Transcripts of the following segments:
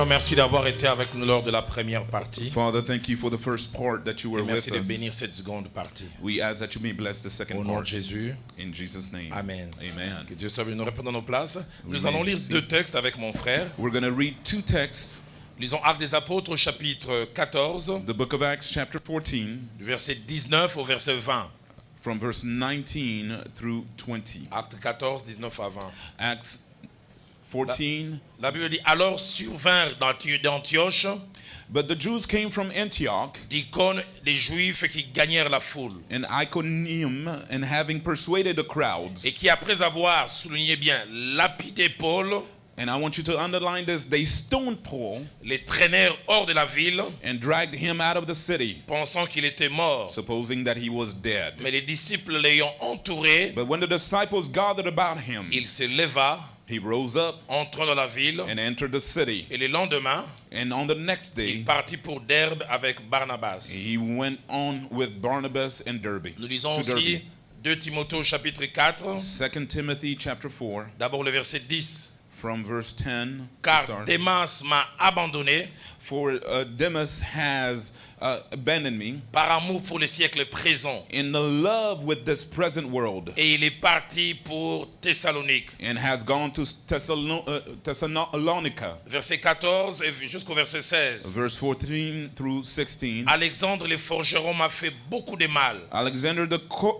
Seigneur, merci d'avoir été avec nous lors de la première partie. Father, thank you for the first part that you were Et with merci de us. bénir cette seconde partie. We ask that you may bless the Au second nom de part. Jésus. In Jesus' name. Amen. Amen. Que Dieu soit béni. Nous répondons nos places. Nous may allons lire see. 2 textes avec mon frère. We're going to read 2 texts. Lisons Actes des Apôtres au chapitre 14, The book of Acts, chapter 14, du verset 19 au verset 20. from verse 19 through 20. Actes 14, 19 à 20. Acts 14. La Bible dit, alors survinrent d'Antioche, But the Jews came from Antioch d'Icône, des Juifs qui gagnèrent la foule. and Iconium, and having persuaded the crowds. Et qui, après avoir, soulignez bien, lapidé Paul, And I want you to underline this. They stoned Paul les traînèrent hors de la ville, and dragged him out of the city, pensant qu'il était mort. supposing that he was dead. Mais les disciples l'ayant entouré, But when the disciples gathered about him, il se leva, he rose up entrant dans la ville, and entered the city. et le lendemain, And on the next il day, partit pour Derbe avec Barnabas. he went on with Barnabas and Derbe. Nous lisons to aussi Derbe. 2 Timothée au chapitre 4, 2 Timothy chapter 4, d'abord le verset 10. from verse 10. to Car start. Démas m'a abandonné For Demas has abandoned me par amour pour le siècle présent, in the love with this present world, et il est parti pour Thessalonique. and has gone to Thessalonica. Verset 14 et jusqu'au verset 16. Verse 14 through 16. Alexandre le forgeron m'a fait beaucoup de mal. Alexander the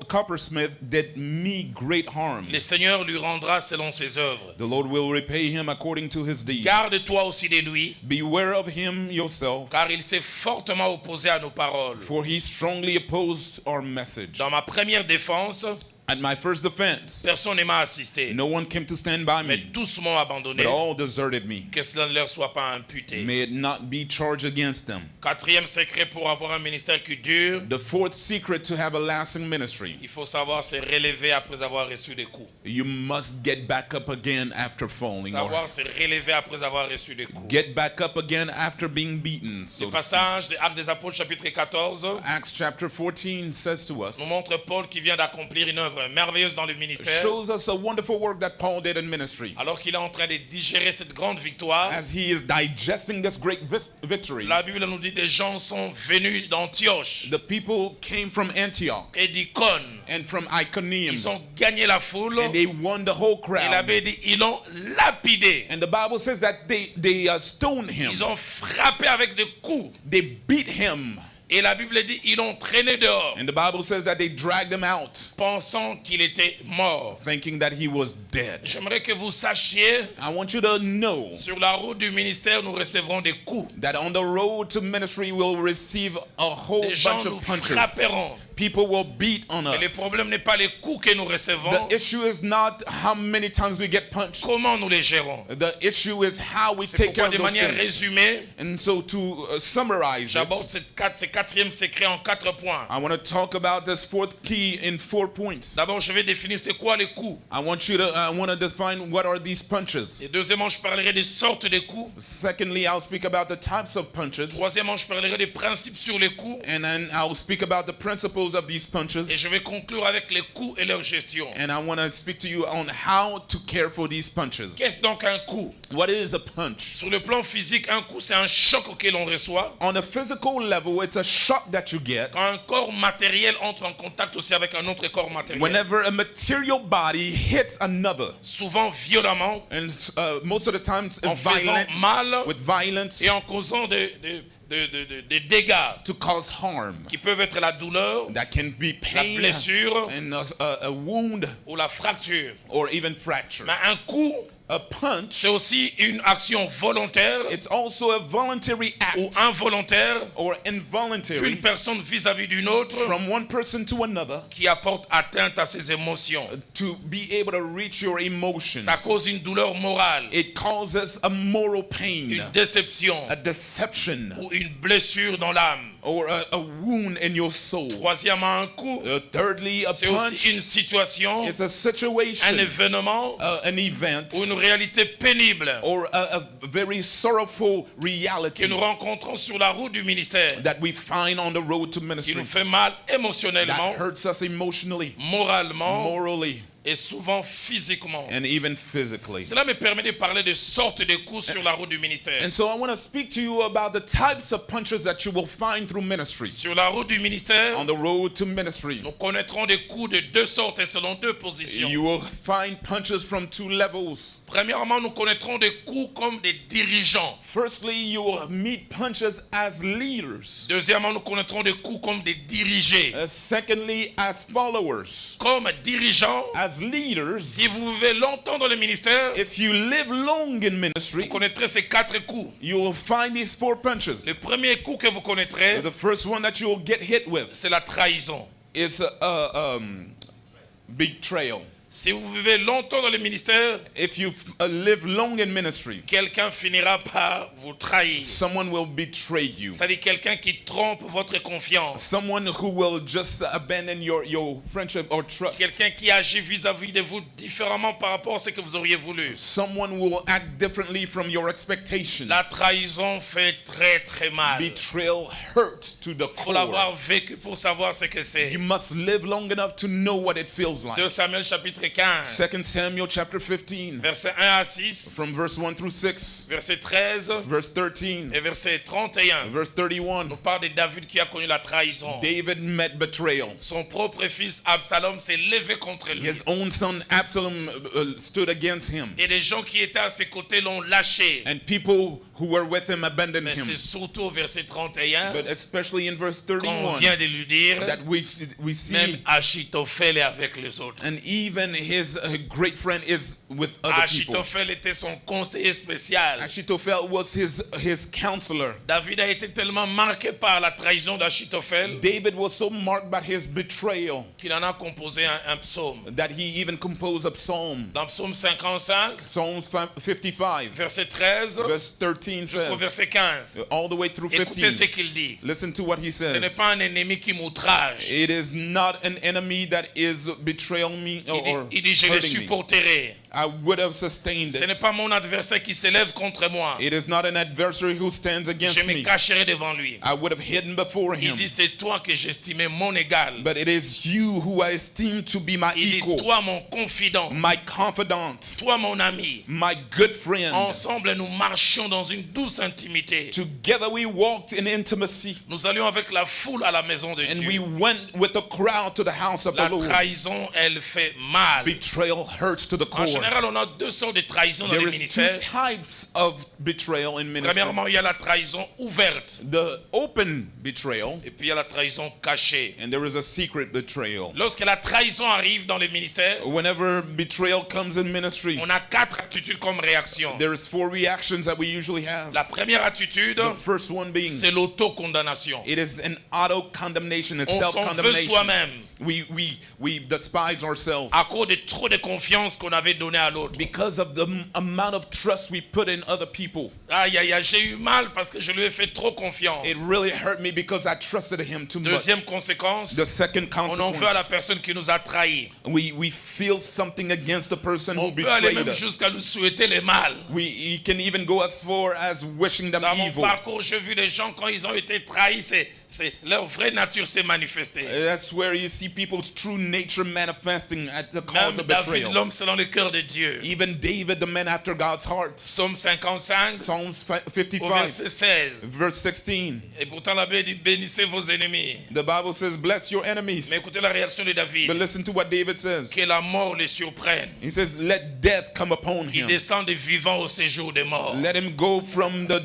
coppersmith did me great harm. Le Seigneur lui rendra selon ses œuvres. The Lord will repay him according to his deeds. Garde-toi aussi de lui, Beware of him yourself, car il s'est fortement opposé à nos paroles. for he strongly opposed our message. Dans ma première défense, At my first defense, personne ne m'a assisté, no one came to stand by mais me, tous m'ont abandonné. but all deserted me. Que cela ne leur soit pas imputé. May it not be charged against them. Quatrième secret pour avoir un ministère qui dure, The fourth secret to have a lasting ministry: il faut savoir se relever après avoir reçu des coups. you must get back up again after falling, or Savoir se relever après avoir reçu des coups. get back up again after being beaten. So Le to speak. passage de Actes des Apôtres chapitre 14 Acts chapter 14 says to us, nous montre Paul qui vient d'accomplir une œuvre merveilleuse dans le ministère, shows us a wonderful work that Paul did in ministry. alors qu'il est en train de digérer cette grande victoire. As he is digesting this great victory, La Bible nous dit des gens sont venus d'Antioche the people came from Antioch et d'Icône. and from Iconium, Ils ont gagné la foule and they won the whole et crowd. la Bible dit ils l'ont lapidé. And the Bible says that they stoned him. Ils ont frappé avec des coups. They beat him. Et la Bible dit ils l'ont traîné dehors, And the Bible says that they dragged him out, pensant qu'il était mort. thinking that he was dead. J'aimerais que vous sachiez, I want you to know sur la route du ministère, nous recevrons des coups. that on the road to ministry we'll receive a whole Les gens bunch nous of punches. frapperont. People will beat on Et le us. problème n'est pas les coups que nous recevons, The issue is not how many times we get punched. comment nous les gérons. The issue is how we C'est take care pourquoi of de those manière things. résumée, And so to summarize j'aborde it, ces quatrième secret en 4 points. I want to talk about this fourth key in 4 points. D'abord, je vais définir c'est quoi les coups. I want to define what are these punches. Et deuxièmement, je parlerai des sortes de coups. Secondly, I'll speak about the types of punches. Troisièmement, je parlerai des principes sur les coups. And then I'll speak about the principles of these punches. Et je vais conclure avec les coups et leur gestion. And I want to speak to you on how to care for these punches. Qu'est-ce donc un coup? What is a punch? Sur le plan physique, un coup, c'est un choc auquel on reçoit. On a physical level, it's a shock that you get Quand un corps matériel entre en contact aussi avec un autre corps matériel, whenever a material body hits another. souvent violemment, And most of the times en faisant mal with violence et en causant des dégâts to cause harm. qui peuvent être la douleur, That can be la pain blessure and a wound ou la fracture. or even fracture. Mais un coup, A punch, c'est aussi une action volontaire it's also a voluntary ou act involontaire or qu'une involuntary personne vis-à-vis d'une autre from one person to another qui apporte atteinte à ses émotions. to be able to reach your emotions. Ça cause une douleur morale, It causes a moral pain, une déception a deception, ou une blessure dans l'âme. or a wound in your soul. Troisièmement, un coup, Thirdly, a c'est aussi une punch, situation, it's a un situation, événement an event, ou une réalité pénible or a very sorrowful que reality nous rencontrons sur la route du ministère, that we find on the road to qui ministry nous fait mal that émotionnellement, hurts us emotionally, moralement morally, et souvent physiquement. and even physically. Cela me permet de parler de sortes de coups sur la route du ministère. And so I want to speak to you about the types of punches that you will find through ministry. Sur la route du ministère, On the road to ministry, nous connaîtrons des coups de deux sortes et selon deux positions. you will find punches from two levels. Premièrement, nous connaîtrons des coups comme des dirigeants. Firstly, you will meet punches as leaders. Deuxièmement, nous connaîtrons des coups comme des dirigés. Secondly, as followers. Comme dirigeants, As leaders, si vous vivez longtemps dans le ministère, if you live long in vous ministry, connaîtrez ces quatre coups. you will find these four punches. Le premier coup que vous connaîtrez, The first one that you will get hit with c'est la trahison. is betrayal. Si vous vivez longtemps dans le ministère, If you live long in ministry, quelqu'un finira par vous trahir. someone will betray you. C'est-à-dire quelqu'un qui trompe votre confiance. Someone who will just abandon your friendship or trust. Quelqu'un qui agit vis-à-vis de vous différemment par rapport à ce que vous auriez voulu. Someone will act differently from your expectations. La trahison fait très très mal. Betrayal hurts to the Il faut core. l'avoir vécu pour savoir ce que c'est. You must live long enough to know what it feels 2 like. Samuel chapitre 15, 2 Samuel chapter 15, versets 1 à 6, from verse 1 through 6, verset 13 verse 13, et verset 31. verse 31. Nous parle de David qui a connu la trahison. David met betrayal. Son propre fils Absalom s'est levé contre lui. His own son Absalom stood against him, Et les gens qui étaient à ses côtés l'ont lâché. and people who were with him abandoned Mais him. c'est surtout au verset 31 But especially in verse qu'on 31 vient de lui dire, that we see, même Achitophel est avec les autres. and even his great friend is with other people. Achitophel était son conseiller spécial. Achitophel was his counselor. David a été tellement marqué par la trahison d'Achitophel David was so marked by his betrayal qu'il en a composé un psaume. that he even composed a psalm. Dans psaume 55, Psalms 55, verset 13 verse 13 jusqu'au says, verset 15. all the way through Écoutez ce 15. qu'il dit. Listen to what he Ce n'est says. pas un ennemi qui m'outrage. It is not an enemy that is betraying me or Il dit, je le hurting me. supporterai. I would have sustained Ce n'est it. pas mon adversaire qui s'élève contre moi. It is not an adversary who stands Je against me me. cacherai devant lui. I would have hidden before Il him. dit, c'est toi que j'estimais mon égal. But it is you who I esteem to be my Il dit, equal, toi mon confident, my confidant, toi mon ami. my good friend. Ensemble, nous marchions dans une douce intimité. Together we walked in intimacy, Nous allions avec la foule à la maison de and we Dieu. went with the crowd to the house of the La Lord. trahison, elle fait mal. Betrayal hurts to the En core. général, on a deux sortes de trahison dans There les is two ministères. types of betrayal in ministry. Premièrement, il y a la trahison ouverte. The open betrayal, Et puis il y a la trahison cachée. and there is a secret betrayal. Lorsque la trahison arrive dans les ministères, Whenever betrayal comes in ministry, on a quatre attitudes comme réaction. there is four reactions that we usually have. La première attitude, The first one being, c'est l'autocondamnation. it is an auto-condemnation, it's On s'en veut self-condemnation. soi-même We despise ourselves à cause de trop de confiance qu'on avait donné à l'autre. because of the amount of trust we put in other people. Aïe, aïe, aïe, j'ai eu mal parce que je lui ai fait trop confiance. It really hurt me because I trusted him too much. Deuxième conséquence, The second on en veut à la consequence, personne qui nous a trahis. we feel something against the person who On peut aller betrayed même us. jusqu'à lui souhaiter le mal. We can even go as far as wishing them Dans mon evil. parcours, j'ai vu les gens quand ils ont été trahis, leur vraie nature s'est manifestée. That's where you see people's true nature manifesting at the Même cause of David, betrayal. l'homme selon le cœur de Dieu. Even David, the man after God's heart. Psaume 55, Psalms au 55, verset 16. verse 16. Et pourtant, la Bible dit bénissez vos ennemis. The Bible says, bless your enemies. Mais écoutez la réaction de David. But listen to what David says. Que la mort les surprenne. He says, let death come upon Qu'il him. descende des vivants au séjour des morts. Let him go from the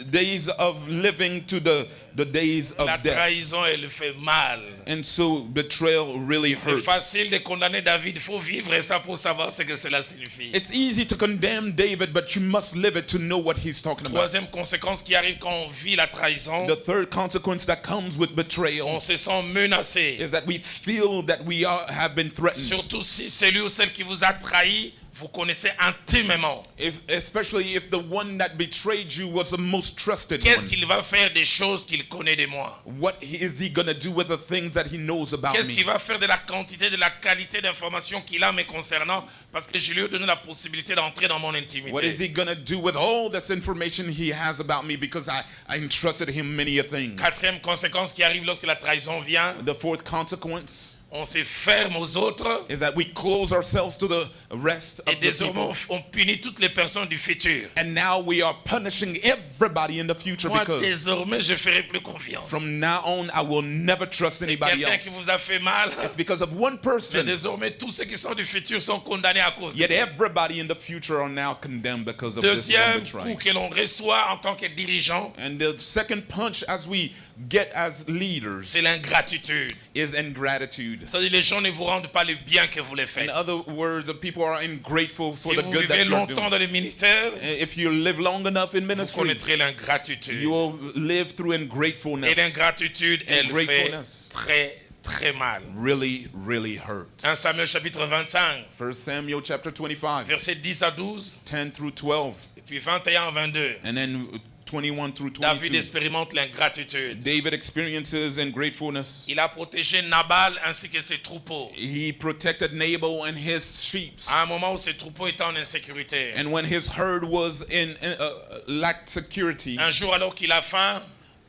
days of living to the days La of death. trahison, elle fait mal. And so betrayal really C'est hurts. facile de condamner David. Il faut vivre ça pour savoir ce que cela signifie. It's easy to condemn David, but you must live it to know what he's talking about. Troisième conséquence qui arrive quand on vit la trahison, The third consequence that comes with on betrayal se sent menacé. is that we feel that we have been threatened. Surtout si celui ou celle qui vous a trahi, vous connaissez intimement. Especially if the one that betrayed you was the most trusted Qu'est-ce one. qu'il va faire des choses qu'il connaît de moi? What is he going to do with the things that he knows about Qu'est-ce me? qu'il va faire de la quantité, de la qualité d'informations qu'il a me concernant? Parce que je lui ai donné la possibilité d'entrer dans mon What is intimité. he going to do with all this information he has about me because I entrusted him many a thing? Quatrième conséquence qui arrive lorsque la trahison vient, The fourth consequence, On se ferme aux autres is that we close ourselves to the rest et of the désormais people. on punit toutes les personnes du futur. And now we are punishing everybody in the future Moi, because désormais, je ferai plus confiance. from now on, I will never trust anybody Quelqu'un qui else. vous a fait mal, It's because of one mais person. désormais, tous ceux qui sont du futur sont condamnés à cause de Yet lui. everybody in the future are now condemned because of this one Deuxième coup betrayal. que l'on reçoit en tant que dirigeant, And the second punch as we get as leaders c'est l'ingratitude. is ingratitude. C'est-à-dire les gens ne vous rendent pas le bien que vous les In faites. other words, the people are ungrateful Si for the vous good vivez that you're longtemps doing. dans le ministère, If you live long enough in vous ministry, connaîtrez l'ingratitude. you will live through Et ingratefulness. l'ingratitude, elle fait Gratefulness. très, très mal. Really, really hurts. 1 Samuel chapitre 25, 1 Samuel chapter 25, versets 10 à 12, 10 through 12, et puis 21 à 22. and then 21 through David 22. expérimente l'ingratitude. David experiences ungratefulness. Il a protégé Nabal ainsi que ses troupeaux. He protected Nabal and his sheep. À un moment où ses troupeaux étaient en insécurité. And when his herd was in lacked security, Un jour, alors qu'il a faim,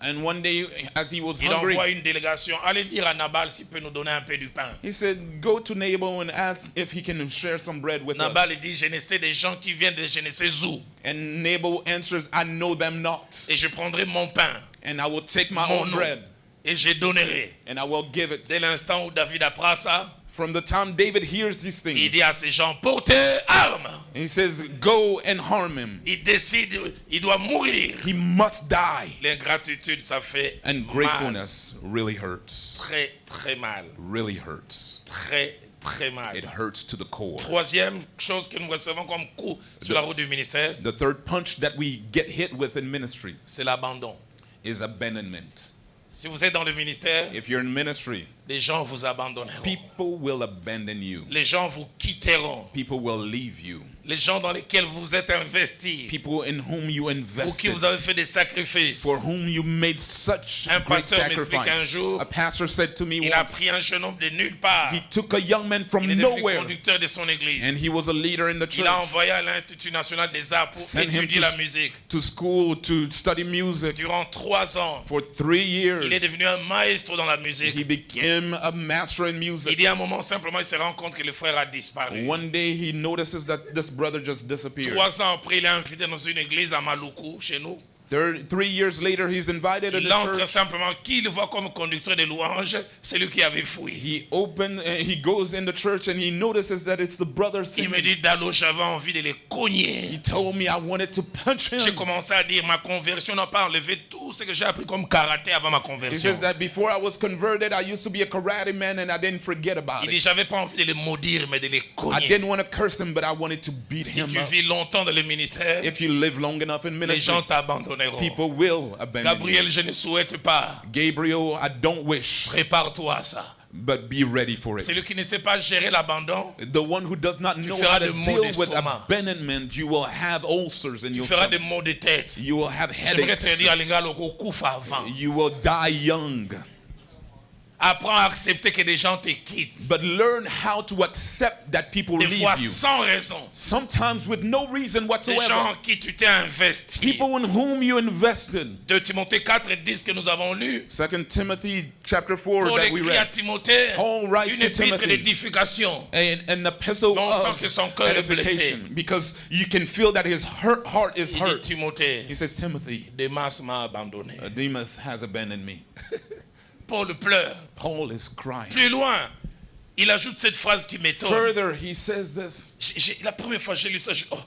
and one day as he was il envoie hungry, une délégation. Allez dire à Nabal s'il peut nous donner un peu du pain. he said, go to Nabal and ask if he can share some bread with us. Nabal il dit, je ne sais des gens qui viennent de je ne sais où. And Nabal answers, I know them not. Et je prendrai mon pain, And I will take my mon own nom, bread et je donnerai. and I will give it. Dès l'instant où David apprend ça, From the time David hears these il things, dit à ces gens, portez armes. he says, go and harm him. Il décide, il doit mourir. He must die. L'ingratitude, ça fait And mal. gratefulness really hurts. Très, très mal. Really hurts. Très, très mal. It hurts to the core. Troisième chose que nous recevons comme coup sur la route du ministère, The third punch that we get hit with in ministry c'est l'abandon. is abandonment. Si vous êtes dans le ministère, If you're in ministry, les gens vous abandonneront. people will abandon you. Les gens vous quitteront. People will leave you. Les gens dans lesquels vous êtes investis, People in whom you pour qui invested, vous avez fait des sacrifices. for whom you made such Un great pasteur m'explique un sacrifice. jour, A pastor said to me il a once, pris un jeune homme de nulle part. he took a young man from Il est devenu nowhere, conducteur de son église. and he was a leader in the Il a church, envoyé à l'Institut national des arts pour sent him étudier la musique. to school to study music Durant 3 ans, for 3 il est years. devenu un maestro dans la musique. He became a master in Il music. dit à un moment simplement, il se rend compte que le frère a disparu. One day he notices that this brother just disappeared. 3 ans après, il est invité dans une église à Maluku, chez nous. 3 years later, he's invited in Il the entre church. simplement, qui le voit comme conducteur de louanges, c'est lui qui avait fui. He goes in the church and he notices that it's the brother Il me singing. dit, Dalo, j'avais envie de les He cogner. told me I wanted to punch J'ai him. commencé à dire, ma conversion n'a pas enlevé tout ce que j'ai appris comme karaté avant ma He conversion. says that before I was converted, I used to be a karate man and I didn't forget about Il dit, it. j'avais pas envie de les maudire, mais de les I cogner. didn't want to curse him, but I wanted to beat Si him tu up. vis longtemps dans le ministère, If you live long enough in les ministry, gens t'abandonneront. people will abandon Gabriel, you. je ne souhaite pas. Gabriel, I don't wish, Prépare-toi à ça. but be ready for Celui it. qui ne sait pas gérer l'abandon, The one who does not know feras how des to maux deal with d'estomac. abandonment, you will have ulcers in tu your feras des stomach. maux de tête. You will have J'aimerais te headaches. dire à l'ingalo qu'on couvre avant. You will die young. Apprends à accepter que des gens te quittent. But learn how to accept that people Des leave fois you. sans raison. Sometimes with no reason Des whatsoever. gens en qui tu t'es investi. People in whom you invested. 2 Timothée 4:10 que nous avons lu. 2 Timothy chapter 4 Pour that we l'écrire à read. Timothée, Paul writes une to épître Timothy. d'édification. An epistle Mais on sent of que son cœur est edification. blessé. Because you can feel that his heart is Il dit, hurt. Timothée, He says, Timothy, Démas m'a abandonné. Demas has abandoned me. Paul pleure. Paul is crying. Plus loin, il ajoute cette phrase qui m'étonne. Further, he says this. La première fois que j'ai lu ça, oh,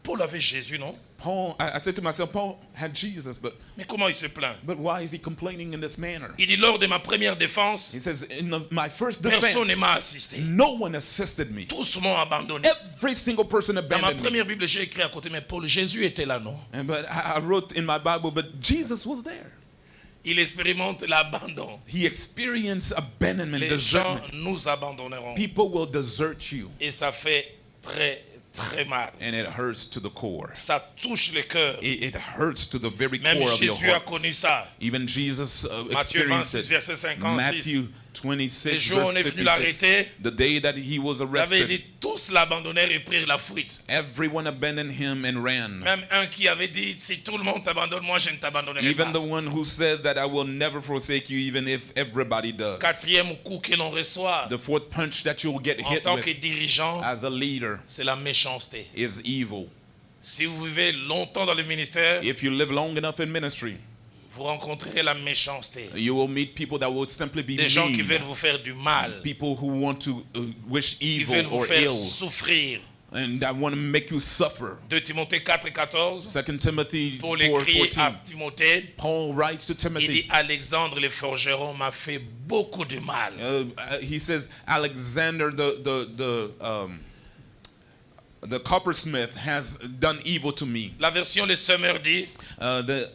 Paul avait Jésus, non? Paul, I said to myself, Paul had Jesus, but Mais comment il se plaint? why is he complaining in this manner? Il dit, lors de ma première défense, He says, my first personne ne m'a defense, assisté. no one assisted me. Tous m'ont abandonné. Every single person Dans ma abandoned me. première Bible, j'ai écrit à côté, mais Paul, Jésus était là, non? But I wrote in my Bible, but Jesus was there. Il expérimente l'abandon. He experienced abandonment, Les gens desertment. nous abandonneront. People will desert you, Et ça fait très, très mal. and it hurts to the core. Ça touche le cœur. It hurts to the very Même core of your Jésus a heart. connu ça. Even Jesus Matthieu experienced 26, it. verset 56. Matthew 26, Le jour où on verse est venu 56. l'arrêter, The day that he was il avait arrested, dit tous l'abandonnèrent et prirent la fuite. everyone abandoned him and ran. Même un qui avait dit si tout le monde t'abandonne, moi je ne t'abandonnerai Even pas. the one who said that I will never forsake you, even if everybody does. Quatrième coup que l'on reçoit The fourth punch that you'll get en hit tant que with dirigeant, as a leader c'est la méchanceté. is evil. Si vous vivez longtemps dans le ministère, If you live long enough in ministry, vous rencontrerez la méchanceté. you will meet people that will simply be Des gens qui mean. veulent vous faire du mal, People who want to wish qui veulent evil vous or faire ill souffrir. and that want to make you suffer. 2 Timothée 4:14, 2 Timothy pour l'écrire à 4:14. Timothée, Paul writes to il dit Timothy. Alexandre le forgeron m'a fait beaucoup de mal. He says Alexander the coppersmith has done evil to me. La version Le Semeur dit,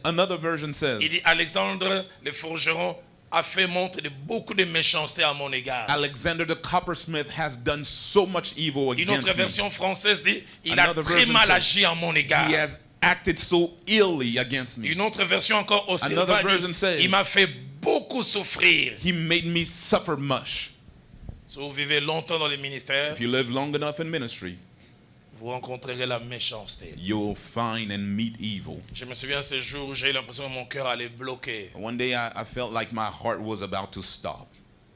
Another version says il dit Alexandre le forgeron a fait montre de beaucoup de méchanceté à mon égard. Alexander the coppersmith has done so much evil Une autre against me. version française dit il a Another très version mal says, agi à mon égard. He has acted so illy against me. Une autre version encore hostile Another va dire, version says, il m'a fait beaucoup souffrir. He made me suffer much. Si vous vivez longtemps dans le ministère, If you live long enough in ministry, vous rencontrerez la méchanceté. you'll find and meet evil. Je me souviens ce jour où j'ai eu l'impression que mon cœur allait bloquer. One day I felt like my heart was about to stop.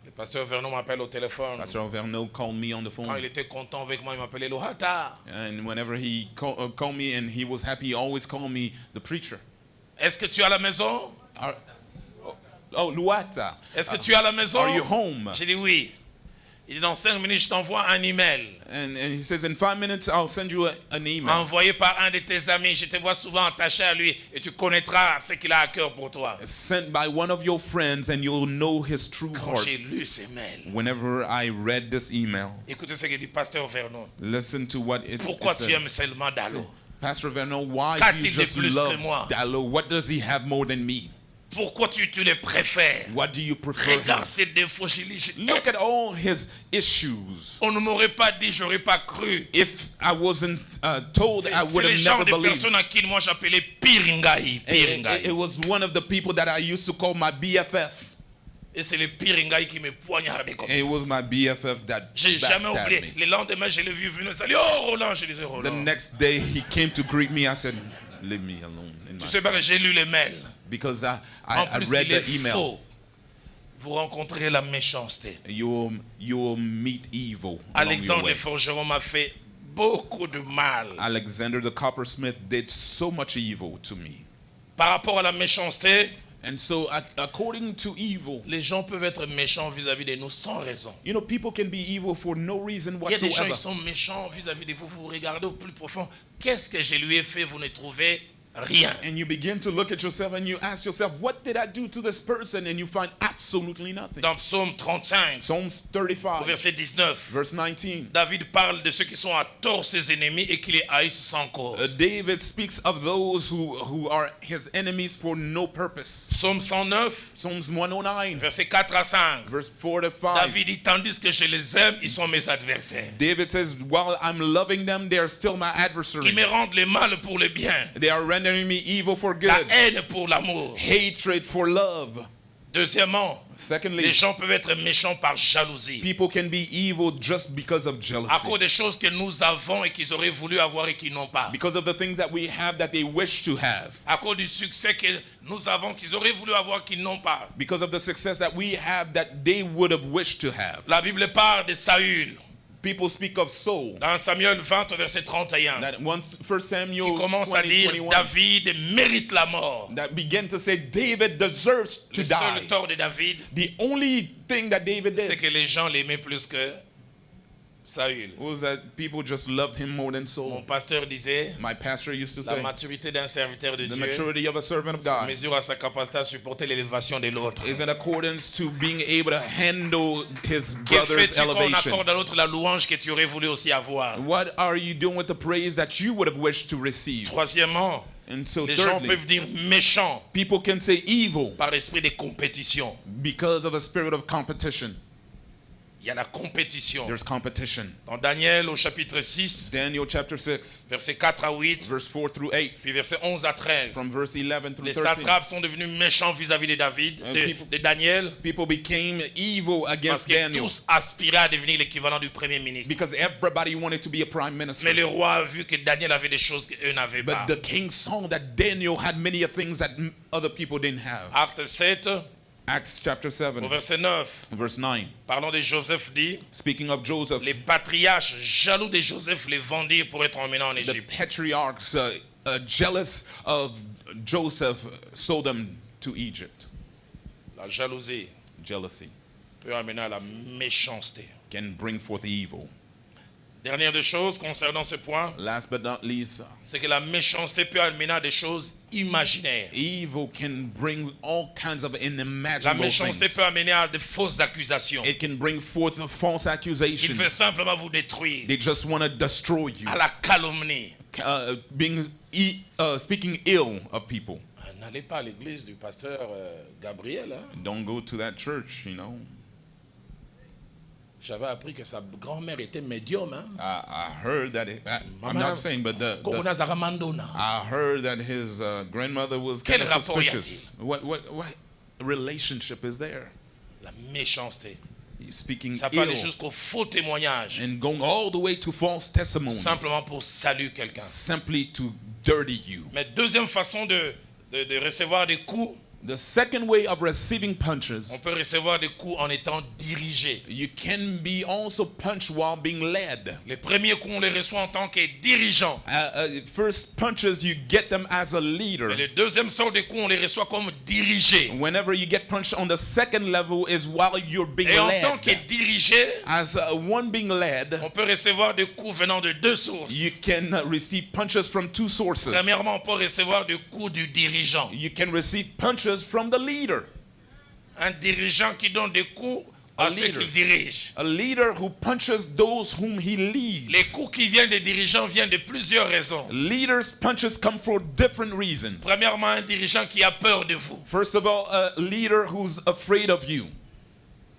Le pasteur Vernon m'appelle au téléphone. Pastor Verno called me on the Quand phone. il était content avec moi, il m'appelait Lohata. And whenever he called me and he was happy, he always called me the preacher. Est-ce que tu es à la maison? Luata. Est-ce que tu es à la maison? Are you home? J'ai dit oui. Il dit dans 5 minutes, je t'envoie un email. And he says, in 5 minutes, I'll send you an email. Envoyé par un de tes amis. Je te vois souvent attaché à lui et tu connaîtras ce qu'il a à cœur pour toi. Sent by one of your friends, and you'll know his true Quand heart. j'ai lu ces mails, Whenever I read this email, écoutez ce que dit pasteur Vernon. listen to what it Pourquoi tu said. aimes seulement Dalo? Pastor Verno, why do Qu'a-t-il you de just plus love que moi? Dallo? What does he have more than me? Pourquoi tu les préfères? What do you prefer Regarde him? ses défauts, je lis. Look at all his issues. On ne m'aurait pas dit, j'aurais pas cru. If I wasn't told, I C'est would le have genre never de believed. personnes à qui moi j'appelais Piringaï. It was one of the people that I used to call my BFF. Et c'est le Piringaï qui me poignardait comme ça. It was my BFF that J'ai jamais backstabbed oublié. me. Le lendemain, je l'ai vu venir. Salut, oh Roland, je disais The Roland. next day he came to greet me. I said, leave me alone. In Tu my sais pas que cell. j'ai lu les mails. Because En I plus, read il est the email. faux. Vous rencontrez la méchanceté. You'll meet evil along your Alexandre le way. forgeron m'a fait beaucoup de mal. Alexander the coppersmith did so much evil to me. Par rapport à la méchanceté, And so according to evil, les gens peuvent être méchants vis-à-vis de nous sans raison. you know, people can be evil for no reason Il y a des gens qui whatsoever. sont méchants vis-à-vis de vous. Vous regardez au plus profond. Qu'est-ce que je lui ai fait? Vous ne trouvez rien. And you begin to look at yourself and you ask yourself, what did I do to this person? And you find absolutely nothing. Dans Psaume 35, Psalms au 35, verset 19, verse 19. David parle de ceux qui sont à tort ses ennemis et qui les haïssent sans cause. David speaks of those who are his enemies for no purpose. Psaume 109, Psalms 109, verset 4 à 5. verse 4 to 5. David dit, tandis que je les aime, ils sont mes adversaires. David says, while I'm loving them, they are still my Ils adversaries. me rendent le mal pour le bien, They are rendering me evil for la good, haine pour l'amour. hatred for love. Deuxièmement, les Secondly, gens peuvent être méchants par jalousie. people can be evil just because of À jealousy. cause des choses que nous avons et qu'ils auraient voulu avoir et qu'ils n'ont pas. Because of the things that we have that they wish to have. À cause du succès que nous avons, qu'ils auraient voulu avoir, qu'ils n'ont pas. Because of the success that we have that they would have wished to have. La Bible parle de Saül. People speak of Saul. Dans Samuel 20, verset 31, That once 1 Samuel qui commence à 20, dire 21, David mérite la mort. that began to say David deserves to Le die. seul tort de David, The only thing that David c'est did que les gens l'aimaient plus que Saül. was that people just loved him more than Mon Saul. pasteur disait, My pastor used to la say, maturité d'un serviteur de the Dieu maturity of a servant of God mesure à sa capacité à supporter l'élévation de l'autre. is in accordance to being able to handle his Que brother's fais-tu quand on elevation. accorde à l'autre la louange que tu aurais voulu aussi avoir? What are you doing with the praise that you would have wished to receive? Troisièmement, And so les gens thirdly, peuvent dire méchant people can say evil par l'esprit de compétition. because of a spirit of competition. il y a la compétition. There's competition. Dans Daniel au chapitre 6, Daniel chapter 6, versets 4 à 8, verse 4 through 8, puis versets 11 à 13. from verse 11 through Les 13. satrapes sont devenus méchants vis-à-vis de David, de Daniel, People became evil parce against que Daniel tous aspiraient à devenir l'équivalent du premier ministre. because everybody wanted to be a prime minister. Mais le roi a vu que Daniel avait des choses qu'eux n'avaient pas. But the king saw that Daniel had many things that other people didn't have. Acte 7, Acts chapter au 7, verset 9, verse 9. parlons de Joseph dit, Speaking of Joseph, les patriarches jaloux de Joseph les vendirent pour être emmenés en the Égypte. patriarchs, jealous of Joseph, sold them to Egypt. La jalousie Jealousy peut amener à la méchanceté. can bring forth evil. Dernière des choses concernant ce point, Last but not least, c'est que la méchanceté peut amener à des choses imaginaires. evil can bring all kinds of La unimaginable méchanceté things. peut amener à de fausses accusations. It can bring forth false Il veut accusations. simplement vous détruire. They just want to destroy you. À la calomnie. Speaking ill of people. N'allez pas à l'église du pasteur Gabriel. Hein? Don't go to that church, you know. J'avais appris que sa grand-mère était médium. Hein? I heard that, I'm not saying, but Corona Zaramandona. I heard that his grandmother was Quel kind of rapport y suspicious. What relationship is there? La méchanceté. Speaking Ça peut aller ill jusqu'au faux témoignage. and going all the way to false testimonies. Simplement pour saluer quelqu'un. Simply to dirty you. Mais deuxième façon de recevoir des coups, The second way of receiving punches, on peut recevoir des coups en étant dirigé. you can be also punched while being led. Les premiers coups, on les reçoit en tant que dirigeant. First punches, you get them as a leader. Et le deuxième sort de coups, on les reçoit comme dirigé. Whenever you get punched on the second level is while you're being Et en tant que led. dirigé, As one being led, on peut recevoir des coups venant de deux sources. you can receive punches from two sources. Premièrement, on peut recevoir des coups du dirigeant. You can receive punches from the leader. Un dirigeant qui donne des coups à ceux leader. qu'il dirige. A leader who punches those whom he Les leads. coups qui viennent des dirigeants viennent de plusieurs raisons. Leaders' punches come for different reasons. Premièrement, un dirigeant qui a peur de vous, First of all, a leader who's afraid of you.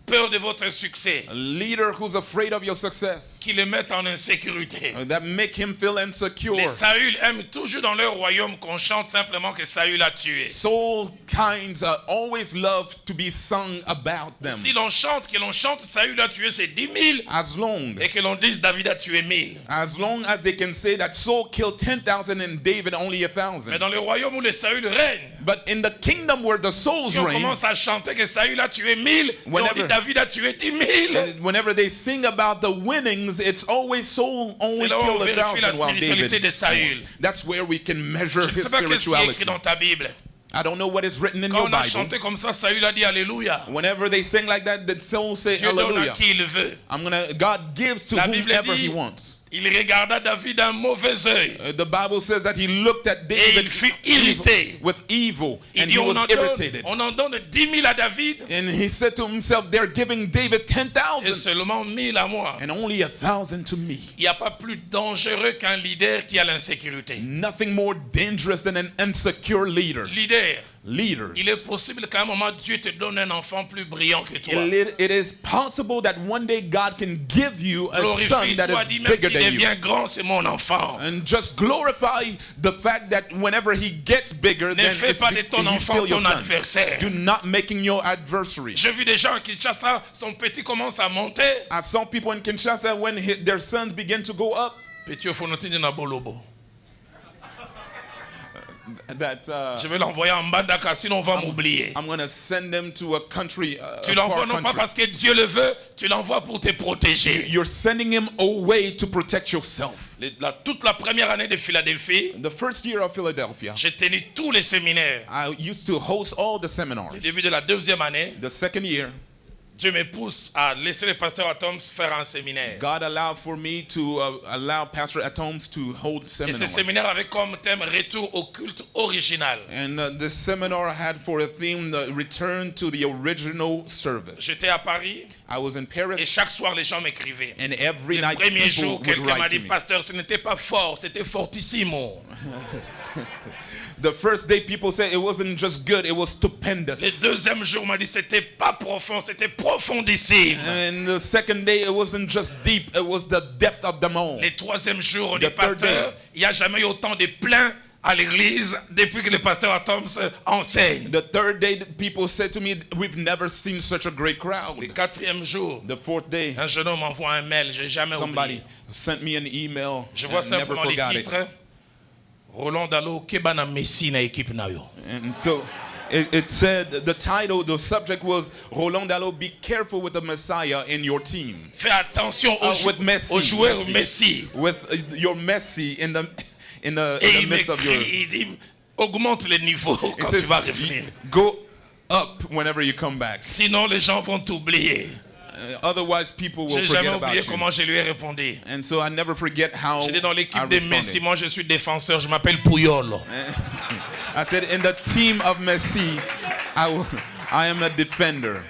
peur de votre succès, A leader who's afraid of your success. qui le met en insécurité. That make him feel insecure. Les Saül aiment toujours dans leur royaume qu'on chante simplement que Saül a tué. Soul kinds always love to be sung about them. Si l'on chante, que l'on chante Saül a tué c'est 10 000 As long et que l'on dise David a tué 1000. as they can say that Saul killed 10,000 and David only Mais 1,000. dans le royaume où les Saül règnent, But in the kingdom where the souls si on reign, commence à chanter que Saül a tué 1000, et on dit Whenever- David a tué 10 000, whenever they sing about the winnings, it's always Saul only c'est là où on killed vérifie la 1,000 while spiritualité de David. Saül. That's where we can measure Je ne his sais pas qu'est-ce qui est écrit spirituality. dans ta Bible. I don't know what is written in Quand your on a Bible. chanté comme ça, Saül a dit Alléluia. Whenever they sing like that, the soul say Dieu donne à hallelujah. qui il veut. God gives to La Bible whomever dit- he wants. Il regarda David d'un mauvais œil. The Bible says that he looked at Et David il fut irrité. with evil, Il and dit he on was en, donne, irritated. on en donne 10 000 à David And he said to himself, they're giving David et 10,000 seulement 1000 à moi. and only 1,000 to me. Il n'y a pas plus dangereux qu'un leader qui a l'insécurité. Nothing more dangerous than an insecure leader. Leader, Leaders. il est possible qu'à un moment Dieu te donne un enfant plus brillant que toi. It is possible that one day God can give you a son that Glorifie-toi, is dis même bigger s'il than you. devient grand, c'est mon enfant. And just glorify the fact that whenever he gets bigger, Ne then fais pas de ton he's enfant still your ton son. adversaire. Do not making your adversary. J'ai vu des gens qui Kinshasa, son petit commence à monter. I saw people in Kinshasa when their sons begin to go up. Petit au fonotine na bolobo. That Je vais l'envoyer en Mbandaka, sinon on va m'oublier. I'm going to send them to a country, Tu a l'envoies far non pas country. parce que Dieu le veut, tu l'envoies pour te protéger. You're sending him away to protect yourself. Toute la première année de Philadelphie, The first year of Philadelphia, j'ai tenu tous les séminaires. I used to host all the seminars. Au début de la deuxième année, The second year, Dieu me pousse à laisser le pasteur Atoms faire un séminaire. God allowed for me to allow Pastor Atoms to hold Et ce seminars. séminaire avait comme thème Retour au culte original. And this seminar had for a theme the return to the original service. J'étais à Paris I was in et Paris, chaque soir les gens m'écrivaient. and every Le night premier people jour, would quelqu'un m'a write dit, to me. pasteur, ce n'était pas fort, c'était fortissimo. The first day people said it wasn't just good, it was Le stupendous. deuxième jour, on m'a dit c'était pas profond, c'était profondissime. And the second day, it wasn't just deep, it was the depth of them all. Le troisième jour, on dit The third pasteur, il n'y a jamais eu autant de pleins à l'église depuis que le pasteur Atoms enseigne. The third day, people said to me, we've never seen such a great crowd. Le quatrième jour, The fourth day, un jeune homme m'envoie un mail, j'ai jamais somebody oublié. sent me an email. Je vois and never simplement les forgot it. titres. Roland Dalo, Kebana Messi na équipe na yo. And so it said, the title, the subject was, Roland Dalo, be careful with the Messiah in your team. Fais attention With Messi, aux joueurs Messi. Messi. With your Messi in the Et il midst of your... m'écrit, il dit, augmente le niveau It quand tu says, vas revenir. go up whenever you come back. Sinon, les gens vont t'oublier. Otherwise, people will J'ai forget jamais about oublié you. comment je lui ai répondu. And so I never forget how J'étais dans I l'équipe de Messi. responded. Moi, je suis défenseur. Je m'appelle Puyol. I said, in the team of Messi, I am a defender.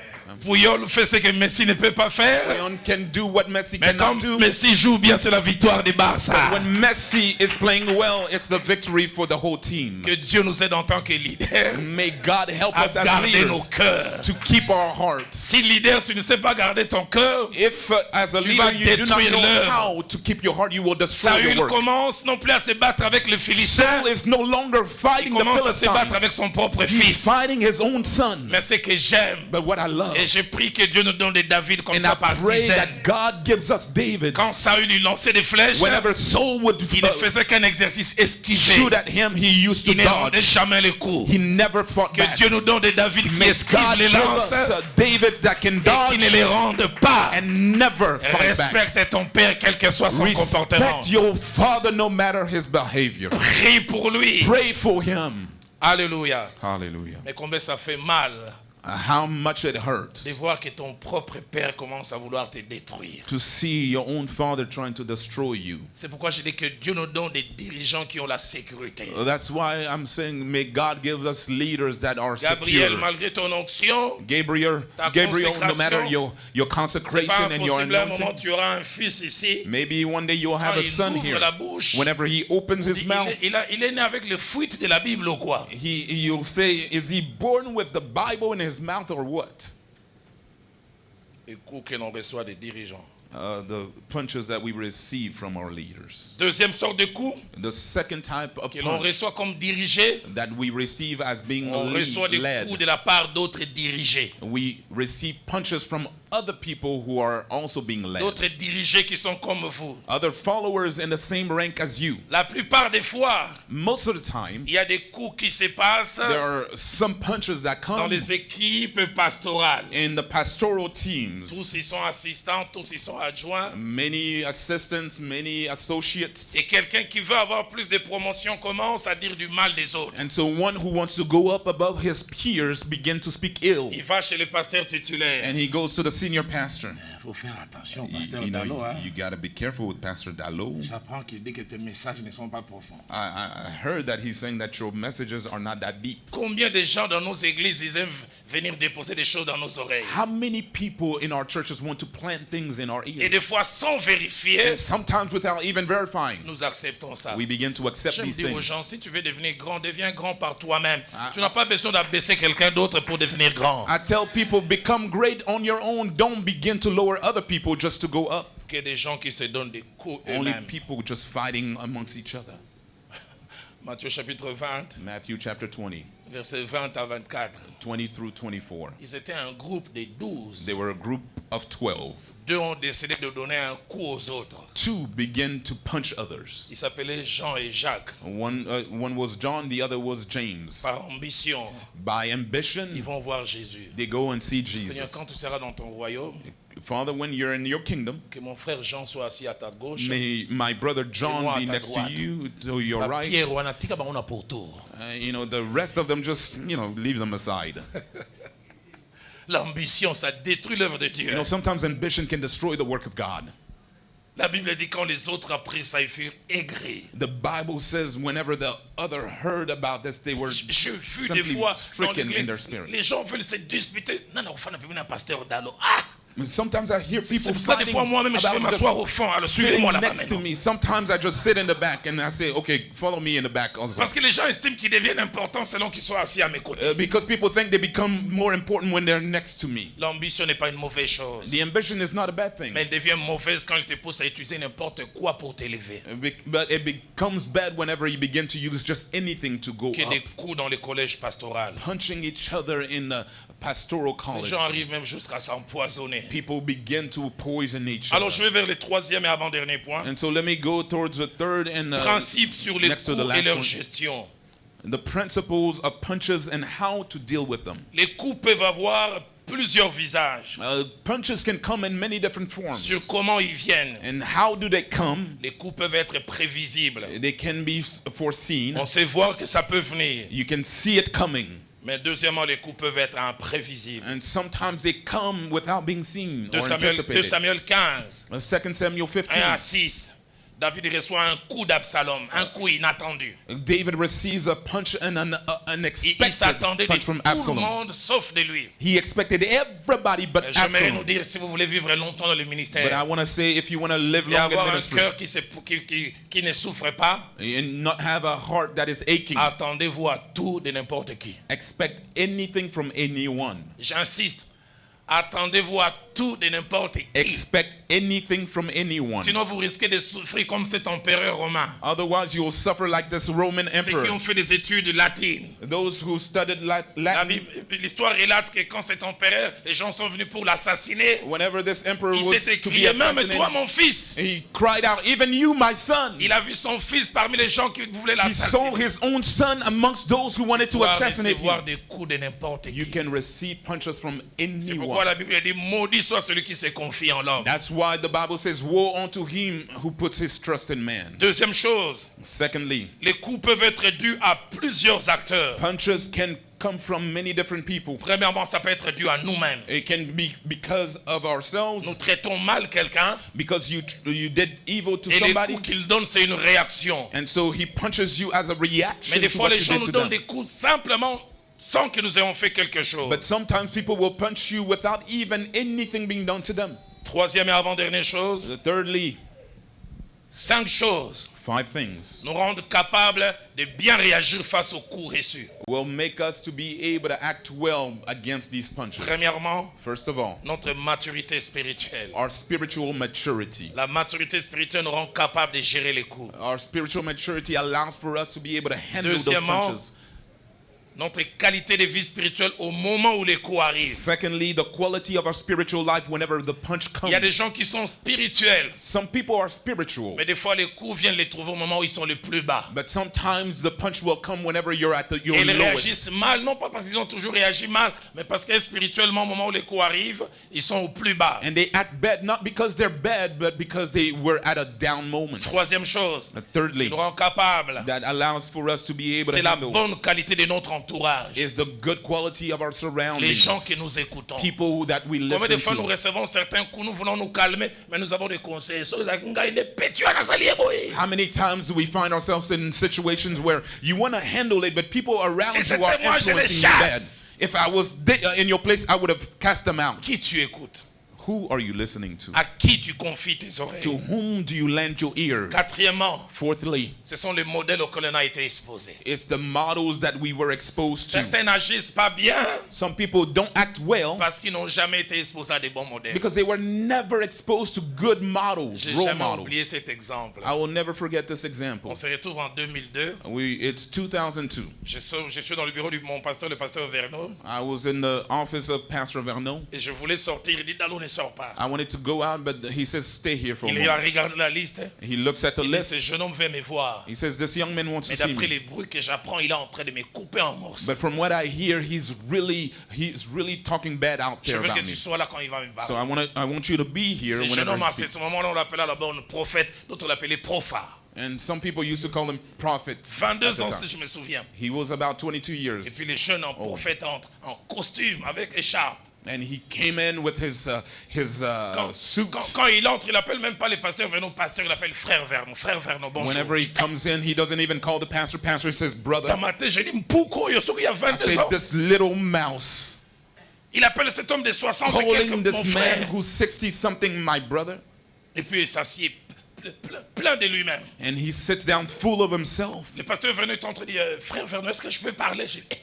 Puyol fait ce que Messi ne peut pas faire. Leon can do what Messi Mais cannot comme do. Messi joue bien, c'est la victoire des Barça. When Messi is playing well, it's the victory for the whole team. Que Dieu nous aide en tant que leader May God help à us as garder nos leaders cœurs. to keep our hearts. Si leader, tu ne sais pas garder ton cœur, If as a Tu leader vas you do not détruire know l'œuvre. how to keep your heart, you will destroy Saül your work. commence non plus à se battre avec le Philistin, Saul is no longer il fighting the commence à se battre avec Philistines. son propre He's fils. fighting his own son. Mais ce que j'aime, But what I love, et je prie que Dieu nous donne des David comme and ça I par pray dizaines. that God gives us David. Quand Saül lui lançait des flèches, Whenever Saul would il ne faisait qu'un exercice esquivé. shoot at him, he used to Il ne rendait dodge. jamais le coup. He never fought Que back. Dieu nous donne des David qui May esquivent God les give lances us David that can et qui dodge ne les rendent pas. and never fight back. Respecte ton père, quel que soit son comportement. Respect your father no matter his behavior. Prie pour lui. Pray for him. Alléluia. Hallelujah. Mais combien ça fait mal How much it hurts de voir que ton propre père commence à vouloir te détruire. to see your own father trying to destroy you. C'est pourquoi je dis que Dieu nous donne des dirigeants qui ont la sécurité. That's why I'm saying, may God give us leaders that are Gabriel, secure. malgré ton onction, Gabriel, Ta no matter consécration, your c'est pas consecration and your impossible à un moment anointing, tu auras un fils ici. maybe one day you'll have Quand a il son ouvre here. la bouche, Whenever he opens his mouth, il est né avec le fruit de la Bible ou quoi? you'll say, is he born with the Bible in his mouth or what? Les coups que l'on reçoit des dirigeants. The punches that we receive from our leaders. Deuxième sorte de coup The second type of que l'on punch reçoit comme dirigé, that we receive as being on reçoit des led. coups de la part d'autres dirigés. We receive punches from other people who are also being led. D'autres dirigés qui sont comme vous. Other followers in the same rank as you. La plupart des fois, Most of the time, il y a des coups qui se passent there are some punches that dans come les équipes pastorales. in the pastoral Tous teams. ils sont assistants, tous ils sont adjoints. Many assistants, many associates. Et quelqu'un qui veut avoir plus de promotion commence à dire du mal des autres. And so one who wants to go up above his peers begin to speak ill. Il va chez le pasteur titulaire. And he goes to the senior pastor. Il faut faire attention, You know, you gotta be careful with Pastor Dalo. J'apprends qu'il dit que tes messages ne sont pas profonds. I heard that he's saying that your messages are not that deep. Combien de gens dans nos églises ils aiment venir déposer des choses dans nos oreilles? How many people in our churches want to plant things in our Et ears? des fois sans vérifier, And sometimes without even verifying, nous acceptons ça. we begin to accept J'aime these dire aux things. gens, si tu veux devenir grand, deviens grand par toi-même. Tu n'as pas besoin d'abaisser quelqu'un d'autre pour devenir grand. I tell people, become great on your own. Don't begin to lower other people just to go up. Que des gens qui se donnent des coups Only eux-mêmes. people just fighting amongst each other. Matthieu chapitre 20, Matthew chapter 20, versets 20 à 24. 20 through 24. Ils étaient un groupe de 12. They were a group of 12. Deux ont décidé de donner un coup aux autres. Two began to punch others. Ils s'appelaient Jean et Jacques. One was John, the other was James. Par ambition, By ils ambition, vont voir Jésus. they go and see Seigneur, Jesus. quand tu seras dans ton royaume, Father, when you're in your kingdom, que mon frère Jean soit assis à ta gauche. may my brother John moi be à ta next to droite. you, to your right. Pierre, wana tika bango pour tour. The rest of them just, leave them aside. L'ambition, ça détruit l'œuvre de Dieu. Sometimes ambition can destroy the work of God. La Bible dit quand les autres apprirent ça, ils furent aigris. The Bible says whenever the other heard about this, they were J'ai vu des simply fois dans stricken in l'église, their spirit. les gens veulent se disputer. Non, non, on fait un pasteur d'Allo. Ah, Sometimes I hear people C'est pour cela, des fighting fois, moi-même, je vais about m'asseoir au fond. Alors, just suivez-moi sitting là-bas next to maintenant. me. Sometimes I just sit in the back and I say, okay, follow me in the back also. Parce que les gens estiment qu'ils deviennent importants selon qu'ils soient assis à mes côtés. Because people think they become more important when they're next to me. L'ambition n'est pas une mauvaise chose. The ambition is not a bad thing. Mais elle devient mauvaise quand il te pousse à utiliser n'importe quoi pour t'élever. But it becomes bad whenever you begin to use just anything to go Qu'il y ait up. des coups dans les collèges pastoraux. Punching each other in the pastoral Les college. gens arrivent même jusqu'à s'empoisonner. People begin to poison each Alors other. je vais vers le troisième et avant-dernier point. And so let me go towards the third and Principe sur les next to the coups et last leur one. gestion. The principles of punches and how to deal with them. Les coups peuvent avoir plusieurs visages. Punches can come in many different forms. Sur comment ils viennent. And how do they come? Les coups peuvent être prévisibles. They can be foreseen. On sait voir que ça peut venir. You can see it coming. Mais deuxièmement, les coups peuvent être imprévisibles. And sometimes they come without being seen 2 or Samuel, 2 anticipated. Samuel 15, 2 Samuel 1 à 15. 6. David reçoit un coup d'Absalom, un coup inattendu. David receives a punch and an Il unexpected s'attendait de punch tout from le Absalom. monde sauf de lui. He expected everybody but J'aimerais nous Absalom. dire, si vous voulez vivre longtemps dans le But I ministère want to say, if you want to live et long in avoir un ministry cœur qui ne souffre pas, and not have a heart that is aching, attendez-vous à tout de n'importe qui. expect anything from anyone. J'insiste, attendez-vous à tout de n'importe qui. Expect anything from anyone. Sinon, vous risquez de souffrir comme cet empereur romain. Otherwise, you will suffer like this Roman Ceux qui emperor. ont fait des études latines. Those who studied La Latin, Bible- L'histoire relate que quand cet empereur, les gens sont venus pour l'assassiner. whenever this emperor Il was s'est to be écrié, même toi, assassinated, mon fils. he cried out, even you, my son. Il a vu son fils parmi les gens qui voulaient He saw l'assassiner. his own son amongst those who wanted to Tu vas assassinate recevoir him. des coups de n'importe You qui. can receive punches from C'est pourquoi anyone. la Bible dit, maudit soit celui qui se confie en l'homme. That's why the Bible says, woe unto him who puts his trust in man. Deuxième chose, Secondly, les coups peuvent être dus à plusieurs acteurs. punches can come from many different people. Premièrement, ça peut être dû à nous-mêmes. It can be because of ourselves, Nous traitons mal quelqu'un because you did evil to et les somebody, coups qu'il donne, c'est une réaction. and so he punches you as a Mais reaction des to fois, what les you gens did nous to donnent them. des coups simplement sans que nous ayons fait quelque chose. But sometimes people will punch you without even anything being done to them. Troisième et avant-dernière chose, Thirdly, 5 choses 5 things nous rendent capables de bien réagir face aux coups reçus. will make us to be able to act well against these punches. Premièrement, First of all, notre maturité spirituelle. our spiritual maturity. La maturité spirituelle nous rend capables de gérer les coups. Our spiritual maturity allows for us to be able to handle those Deuxièmement, punches. Notre qualité de vie spirituelle au moment où les coups arrivent. Secondly, the quality of our spiritual life whenever the punch Il y a des comes. gens qui sont spirituels, Some people are spiritual, mais des fois les coups viennent les trouver au moment où ils sont le plus bas. but sometimes the punch will come whenever you're at your Et ils lowest. réagissent mal, non pas parce qu'ils ont toujours réagi mal, mais parce que spirituellement, au moment où les coups arrivent, ils sont au plus bas. And they act bad, not because they're bad, but because they were at a down moment. Troisième chose, Thirdly, qui nous rend capables, that allows for us to be able c'est to la handle bonne qualité de notre entourage. is the good quality of our Les surroundings. gens que nous écoutons. People that we Combien de listen fois nous to. recevons certains coups, nous voulons nous calmer, mais nous avons des conseils. So, like, nga ine petu anasali eboe. How many times do we find ourselves in situations where you want to handle it, but people around Si you are c'était moi, je les influencing you bad? chasse. If I was in your place, I would have cast them out. Qui tu écoutes? Who are you listening to? À qui tu confies tes oreilles? To whom do you lend your ear? Quatrièmement, Fourthly, ce sont les modèles auxquels on a été exposés. it's the models that we were exposed to. Certains n'agissent pas bien Some people don't act well parce qu'ils n'ont jamais été exposés à des bons modèles. because they were never exposed to good models, J'ai role jamais models. oublié cet exemple. I will never forget this example. On se retrouve en 2002. It's 2002. Je suis dans le bureau de mon pasteur, le pasteur Verneau, I was in the office of Pastor Vernon. et je voulais sortir. Il dit, Dalo, ne sors pas. I wanted to go out, but he says, stay here for a Il moment. a regardé la liste. He looks at the Il dit, list. ce jeune homme veut me voir. He says, this young man wants to Mais see d'après me. les bruits que j'apprends, il est en train de me couper en morceaux. But from what I hear, he's really talking bad out Je there veux que about tu me. sois là quand il va me So parler. I want you to be here Ce jeune whenever homme, he à ce speaks. moment-là, on l'appelait là-bas un prophète, d'autres l'appelaient prophat. And some people used to call him prophet. at 22 the ans, time. si je me souviens. He was about 22 Et years. puis les jeunes en prophète entrent en costume, avec écharpe. And he came in with his suit. Quand il entre, il appelle même pas les pasteurs Vernon, pasteur, il appelle frère Vernon. Frère Vernon, bonjour. Whenever he comes in, he doesn't even call the pastor. Pastor he says, Dans brother. ma tête, j'ai dit, Mpouko, Yosuke, il y a I 22 said, ans. this little mouse. Il appelle cet homme de 60 et calling quelques, mon this man frère. who's 60-something my brother. Et puis il s'assied plein de lui-même. And he sits down full of himself. Le pasteur Vernon est en train de dire, frère Vernon, est-ce que je peux parler? J'ai dit,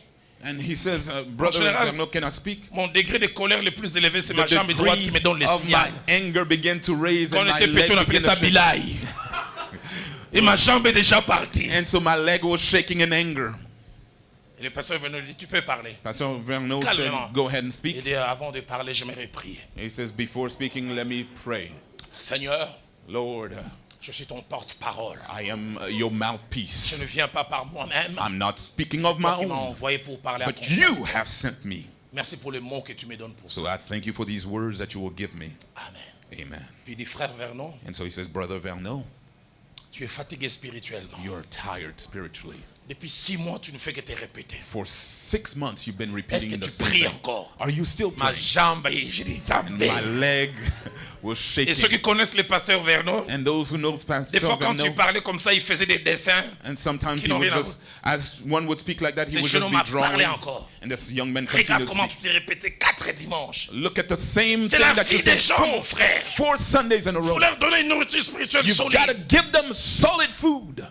And he says, Brother général, Vernon, can I speak? mon degré de colère le plus élevé, c'est The ma jambe droite qui me donne degree les of my signaux. anger began to raise Quand and on my était petit, on leg appelait began ça to shake. bilaï. Et ma jambe est déjà partie. And so my leg was shaking in anger. Et le pasteur Vernon dit, tu peux parler. Pastor Vernon said, Calmement. go ahead and Il speak. dit, avant de parler, j'aimerais prier. He says, before speaking, let me pray. Seigneur, Lord, je suis ton porte-parole. I am your Je mouthpiece. ne viens pas par moi-même. I'm not speaking C'est of toi my qui m'as own, envoyé pour parler à but ton you serviteur. have sent me. Merci pour les mots que tu me donnes pour ça. So I thank you for these words that you will give me. Amen. Amen. Puis il dit, frère Vernon, And so he says, Brother Vernon, tu es fatigué spirituellement. you're tired spiritually. Depuis 6 mois, tu ne fais que te répéter. For 6 months, you've been Est-ce repeating que the tu same pries thing. encore? Are you still Ma praying? jambe, j'ai dit, And my leg was Et ceux qui shaking. connaissent le pasteur Vernon, And those who know des Pastor fois quand tu Vernon, parlais comme ça, il faisait des dessins. and sometimes qui he n'ont would rien à just, as one would speak like that, he Ce would jeune just homme be a parlé drawing. encore. And this young man Regarde continues to comment speak. tu t'es répété 4 dimanches. Look at the same C'est thing la that vie you des said gens, mon frère. 4 Sundays in a Il faut row. leur donner une nourriture spirituelle You've got to solide. give them solid food.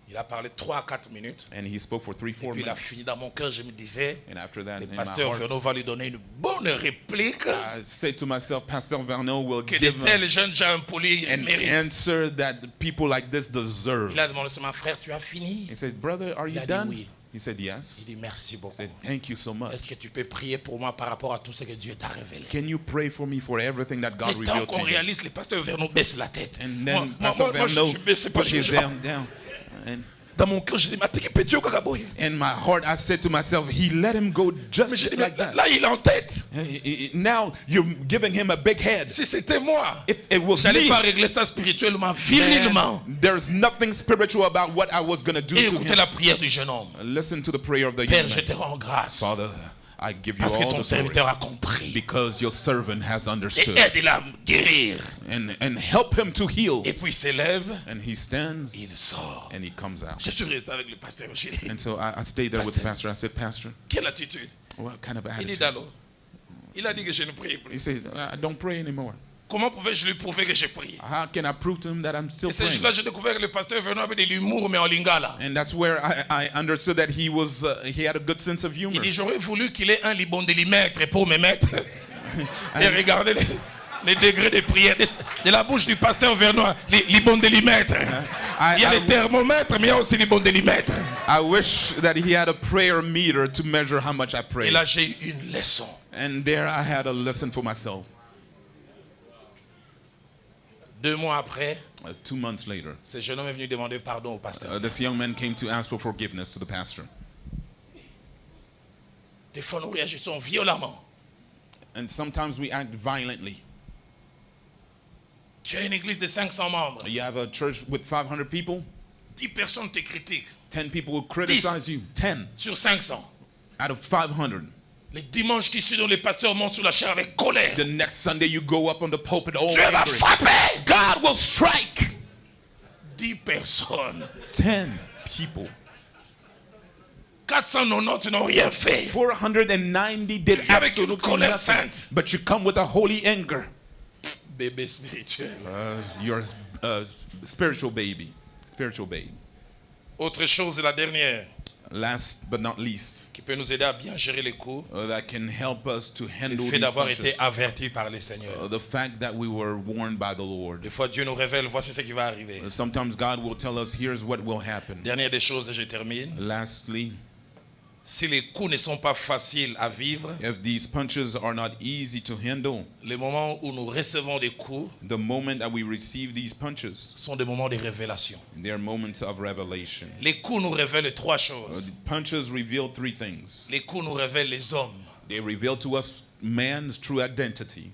Il a parlé 3 à 4 minutes. And he spoke for 3-4 Puis il a minutes. fini dans mon cœur, je me disais, And after that, le in my pasteur Vernon heart, va lui donner une bonne réplique I said to myself, Pastor Vernon will que de give tels jeunes gens impolis an méritent. answer that people like this deserve. Il a demandé à mon frère, tu as fini? He said, Brother, are Il you a dit done? oui. He said, yes. Il dit merci I beaucoup. said, thank you so Est-ce much. que tu peux prier pour moi par rapport à tout ce que Dieu t'a révélé? Can you pray for me for everything that God Mais tant revealed qu'on to you? réalise, le pasteur Vernon baisse la tête. And Moi, then Pastor je Vernon baisse pas, put his down. And Dans mon cœur, je dis, mais t'es qui pétio, Kakaboy? in my heart, I said to myself, he let him go Mais just j'ai dit, like mais that. là, il est en tête. Now you're giving him a big head. Si c'était moi, If it was j'allais me, pas régler ça spirituellement, virilement. man, there's nothing spiritual about what I was going to do Et to écoutez him. la prière du jeune homme. Listen to the prayer of the young Père, je man. te rends grâce. Father, I give you Parce que all ton the glory serviteur a compris. because your servant has Et understood. aide-le à guérir. And help him to heal. Et puis il s'élève, And he stands il sort. and he comes out. Je suis resté avec le pasteur. J'ai dit, And so I stayed there with the Pastor. pastor. I said, Pastor, quelle attitude? what kind of Il dit attitude? d'allô. Il a dit que je ne prie plus. He said, I don't pray anymore. Comment pouvais-je lui prouver que je prie? How can I prove to him that I'm still Et ce praying? jour-là, j'ai découvert que le pasteur Vernon avait de l'humour, mais en lingala. And that's where I understood that he was he had a good sense of humor. Il dit, j'aurais voulu qu'il ait un libondélimètre pour me mettre. Et regardez les degrés de prière de la bouche du pasteur Vernon, les libondélimètres. Il y a les thermomètres, mais il y a aussi les libondélimètres. I wish that he had a prayer meter to measure how much I Et prayed. là, j'ai eu une leçon. And there I had a lesson for myself. 2 mois après, 2 months later, ce jeune homme est venu demander pardon au pasteur. this young man came to ask for forgiveness to the pastor. Des fois, nous réagissons violemment. And sometimes we act violently. Tu as une église de 500 membres. You have a church with 500 people, 10 personnes te critiquent 10 people will criticize you. 10 sur 500. out of 500. Les dimanches qui suivent, les pasteurs montent sur la chair avec colère. The next Sunday you go up on the pulpit all Dieu va angry. frapper. God will strike. 10 personnes. 10 people. 490 n'ont rien fait. 490 did viens avec une absolutely colère nothing. sainte. But you come with a holy anger. Bébé spirituel. You're a spiritual baby. Spiritual baby. Autre chose, la dernière, Last but not least, qui peut nous aider à bien gérer les coups, that can help us to handle le fait these d'avoir punches. été averti par les seigneurs. The fact that we were warned by the Lord. Des fois, Dieu nous révèle, voici ce qui va arriver. Sometimes God will tell us, here's what will happen. Dernière des choses, et je termine. Lastly, Si les coups ne sont pas faciles à vivre, if these punches are not easy to handle, les moments où nous recevons des coups the moment that we receive these punches, sont des moments de révélation. they are moments of revelation. Les coups nous révèlent 3 The choses. punches reveal 3 things. Les coups nous révèlent les hommes. They reveal to us man's true identity.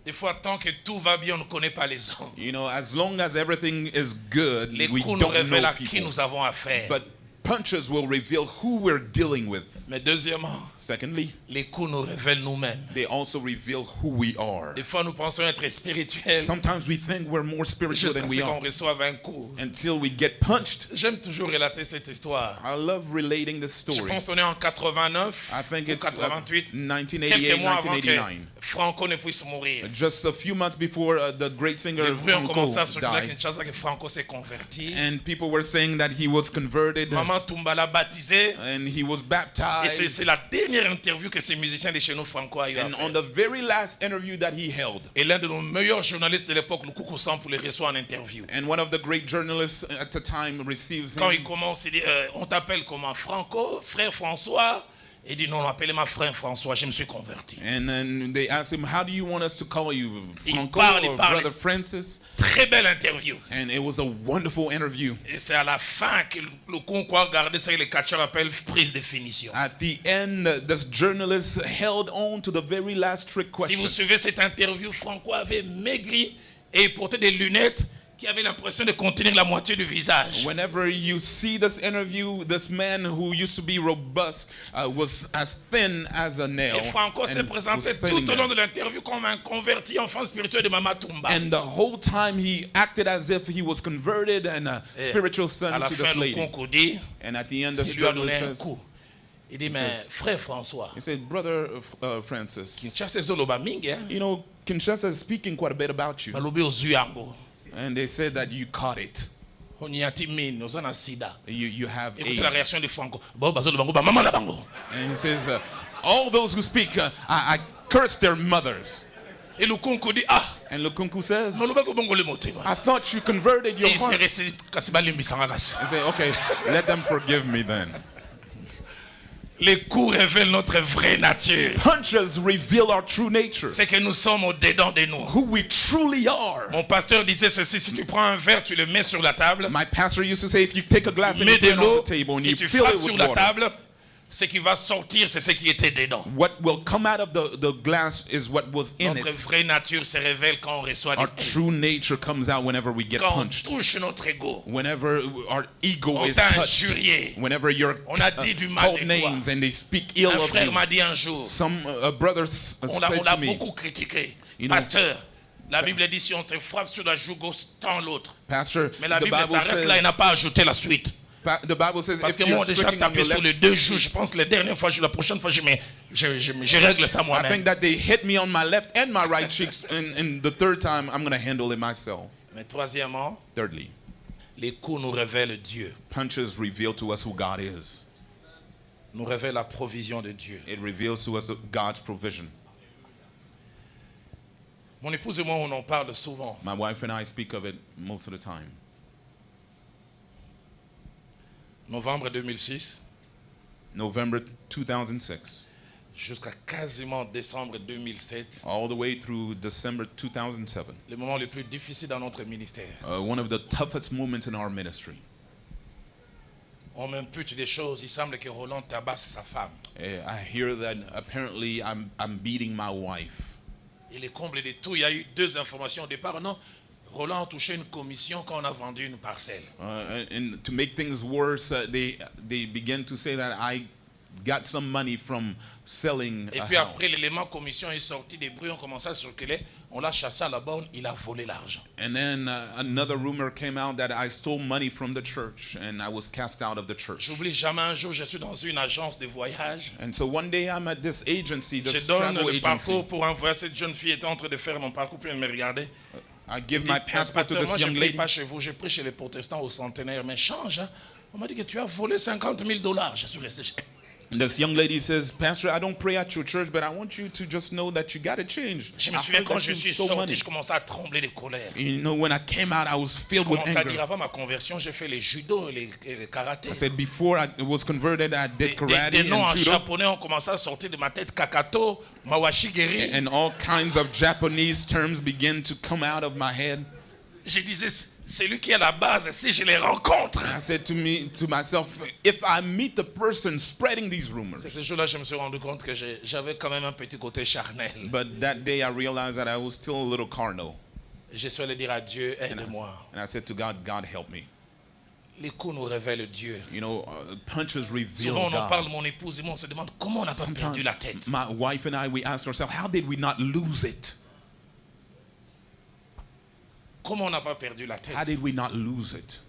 Des fois, tant que tout va bien, on ne connaît pas les hommes. You know, as long as everything is good, Les we coups nous don't révèlent know à qui people. nous avons affaire. But punches will reveal who we're dealing with. Mais deuxièmement, Secondly, les coups nous révèlent nous-mêmes. they also reveal who we are. Des fois, nous pensons être spirituels Sometimes we think we're more spiritual jusqu'à than ce we qu'on are reçoive un coup. until we get punched. J'aime toujours relater cette histoire. I love relating this Je story. pense qu'on est en 89 I think ou it's 88, quelques 1988, mois avant que 1989. Franco ne puisse mourir. Just a few months before the great singer Les bruits ont Franco commencé à circuler à died. Kinshasa que Franco s'est converti. And people were saying that he was converted Maman Toumba l'a baptisé. and he was Et baptized. c'est la dernière interview que ces musiciens de chez nous, Franco, a eu à And faire. on the very last interview that he held, Et l'un de nos meilleurs journalistes de l'époque, le Coucou Sample, les reçoit en interview. and one of the great journalists at the time receives Quand il him. commence, il dit on t'appelle comment? Franco, frère François? Il dit non, appelez-moi frère François, je me suis converti. And then they asked him, how do you want us to call you? Franco parle, or il parle. Brother Francis? Très belle interview. And it was a wonderful interview. Et c'est à la fin que le Concours a regardé ça que les catcheurs appellent prise de finition. At the end, this journalist held on to the very last trick Si vous question. suivez cette interview, Franco avait maigri et il portait des lunettes qui avaient l'impression de contenir la moitié du visage. Whenever you see this interview, this man who used to be robust was as thin as a nail. Et Franco s'est and présenté was sitting tout au long there. de l'interview comme un converti enfant spirituel de Mama Toumba. And the whole time he acted as if he was converted and a spiritual À son la to fin, this le lady. Concours dit, And at the end, the il lui a donné journalist un says, coup. Il dit, mais says- frère François, he said, Brother Francis, Kinshasa ezoloba mingi, hein? you know, Kinshasa is speaking quite a bit about you. Balobi ozwi yango. And they said that you caught it. Onyati mine, oza na sida. You have Écoutez la réaction AIDS. de Franco. Bon, bazoloba ngo ba maman na bango. And he says, all those who speak, I curse their mothers. Et le Concours dit, ah, And Lukunku says, maloba ko bongo le motema. I thought you converted your Et il s'est heart. resté kasi balimbisanga kasi. I say, okay, let them forgive me then. Les coups révèlent notre vraie nature. Punches reveal our true nature, C'est que nous sommes au-dedans de nous. who we truly are. Mon pasteur disait ceci, si tu prends un verre, tu le mets sur la table, My pastor used to say, if you take a glass and mets you put de it on l'eau, the table and si you tu fill frappes it sur with la water, table, ce qui va sortir, c'est ce qui était dedans. what will come out of the glass is what was in Notre it. vraie nature se révèle quand on reçoit des Our coups. true nature comes out whenever we get Quand on punched. touche notre ego, Whenever our ego on is t'a touched. injurié. Whenever you're On a dit du mal called de toi. names and they speak ill Un of frère you. m'a dit un jour, Some brothers on said l'a to me, beaucoup critiqué. You know- Pasteur, la Bible dit si on te frappe sur la joue gauche, tends l'autre. Pastor, Mais la the Bible Bible s'arrête là, il says, n'a pas ajouté la suite. the Bible says Parce if que moi, on you're a déjà striking on tapé your sur les left, deux joues. Je pense que la dernière fois, la prochaine fois, je règle ça I think moi-même. that they hit me on my left and my right cheeks, and the third time I'm going to handle it myself. Mais troisièmement, Thirdly, les coups nous révèlent Dieu, punches reveal to us who God is. nous révèlent la provision de Dieu. It reveals to us God's provision. Mon épouse et moi, on en parle souvent. My wife and I speak of it most of the time. Novembre 2006 November 2006, jusqu'à quasiment décembre 2007, all the way through December 2007, le moment le plus difficile dans notre ministère. one of the toughest moments in our ministry. On m'impute des choses. Il semble que Roland tabasse sa femme. I hear that apparently I'm beating my wife. Et les combles de tout, il y a eu deux informations au départ. Non, Roland a touché une commission quand on a vendu une parcelle. And to make things worse, they began to say that I got some money from selling Et a puis house. après, l'élément commission est sorti, des bruits ont commencé à circuler. On l'a chassé à la borne, il a volé l'argent. And then another rumor came out that I stole money from the church and I was cast out of the church. J'oublie jamais un jour, je suis dans une agence de voyage. And so one day I'm at this agency, Je this donne travel le agency. parcours pour un voyage. Cette jeune fille était en train de faire mon parcours, puis elle me regardait. I give Elle my dit, passport to pasteur, this moi je ne young prie lady. pas chez vous, je prie chez les protestants au centenaire. Mais change, hein. On m'a dit que tu as volé 50 000 $. Je suis resté chez... And this young lady says, Pastor, I don't pray at your church, but I want you to just know that you got to change. Je me I souviens heard quand that je you suis stole sorti, money. je commençais à trembler de colère. You know, when I came out, I was Je filled with commençais à dire, anger. avant ma conversion, j'ai fait les judo et les karaté. I said, before I was converted, I did karate Des noms en and judo. japonais ont commencé à sortir de ma tête. Kakato, Mawashi Geri. And all kinds of Japanese terms began to come out of my head. Je disais, c'est lui qui est à la base, si je les rencontre. I said to myself, if I meet the person spreading these rumors. C'est ce jour-là je me suis rendu compte que j'avais quand même un petit côté charnel. But that day I realized that I was still a little carnal. Je suis allé dire à Dieu, aide-moi. And I said to God, God help me. Les coups nous révèlent Dieu. You know, punches reveal Souvent on en parle, God. mon épouse et moi, on se demande comment on n'a pas perdu la tête. My wife and I, we ask ourselves, how did we not lose it? Comment on n'a pas perdu la How tête? did we not lose it?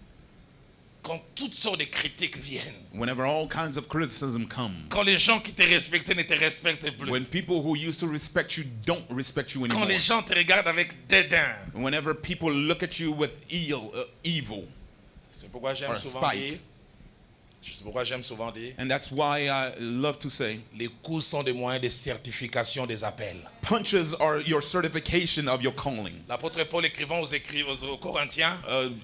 Quand toutes sortes de critiques viennent, Whenever all kinds of criticism come, quand les gens qui te respectaient ne te respectent plus, when people who used to respect you don't respect you quand anymore, les gens te regardent avec dédain. whenever people look at you with evil C'est pourquoi j'aime or souvent dire, spite. c'est pourquoi j'aime souvent dire, And that's why I love to say, les coups sont des moyens de certification des appels. punches are your certification of your calling. L'apôtre Paul écrivant aux Corinthiens,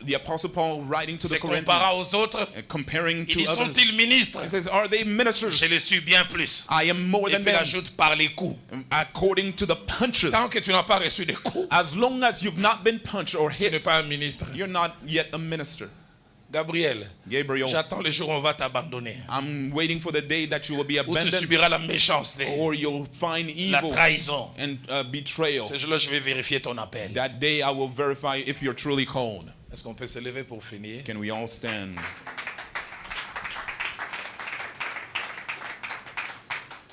The Apostle Paul writing to se the compara Corinthians, aux autres, comparing il to dit, others, sont-ils ministres? he says, are they ministers? Je le suis bien plus. I am more Et than puis il them. ajoute par les coups. According to the punches. Tant que tu n'as pas reçu de coups, As long as you've not been punched or tu n'es hit, pas un ministre. you're not yet a minister. Gabriel, Gabriel, j'attends le jour où on va t'abandonner. I'm waiting for the day that you will be Où tu abandoned subiras la méchanceté, or you'll find la evil trahison. and betrayal. Ce jour-là, je vais vérifier ton appel. That day I will verify if you're truly called. Est-ce qu'on peut se lever pour finir? Can we all stand?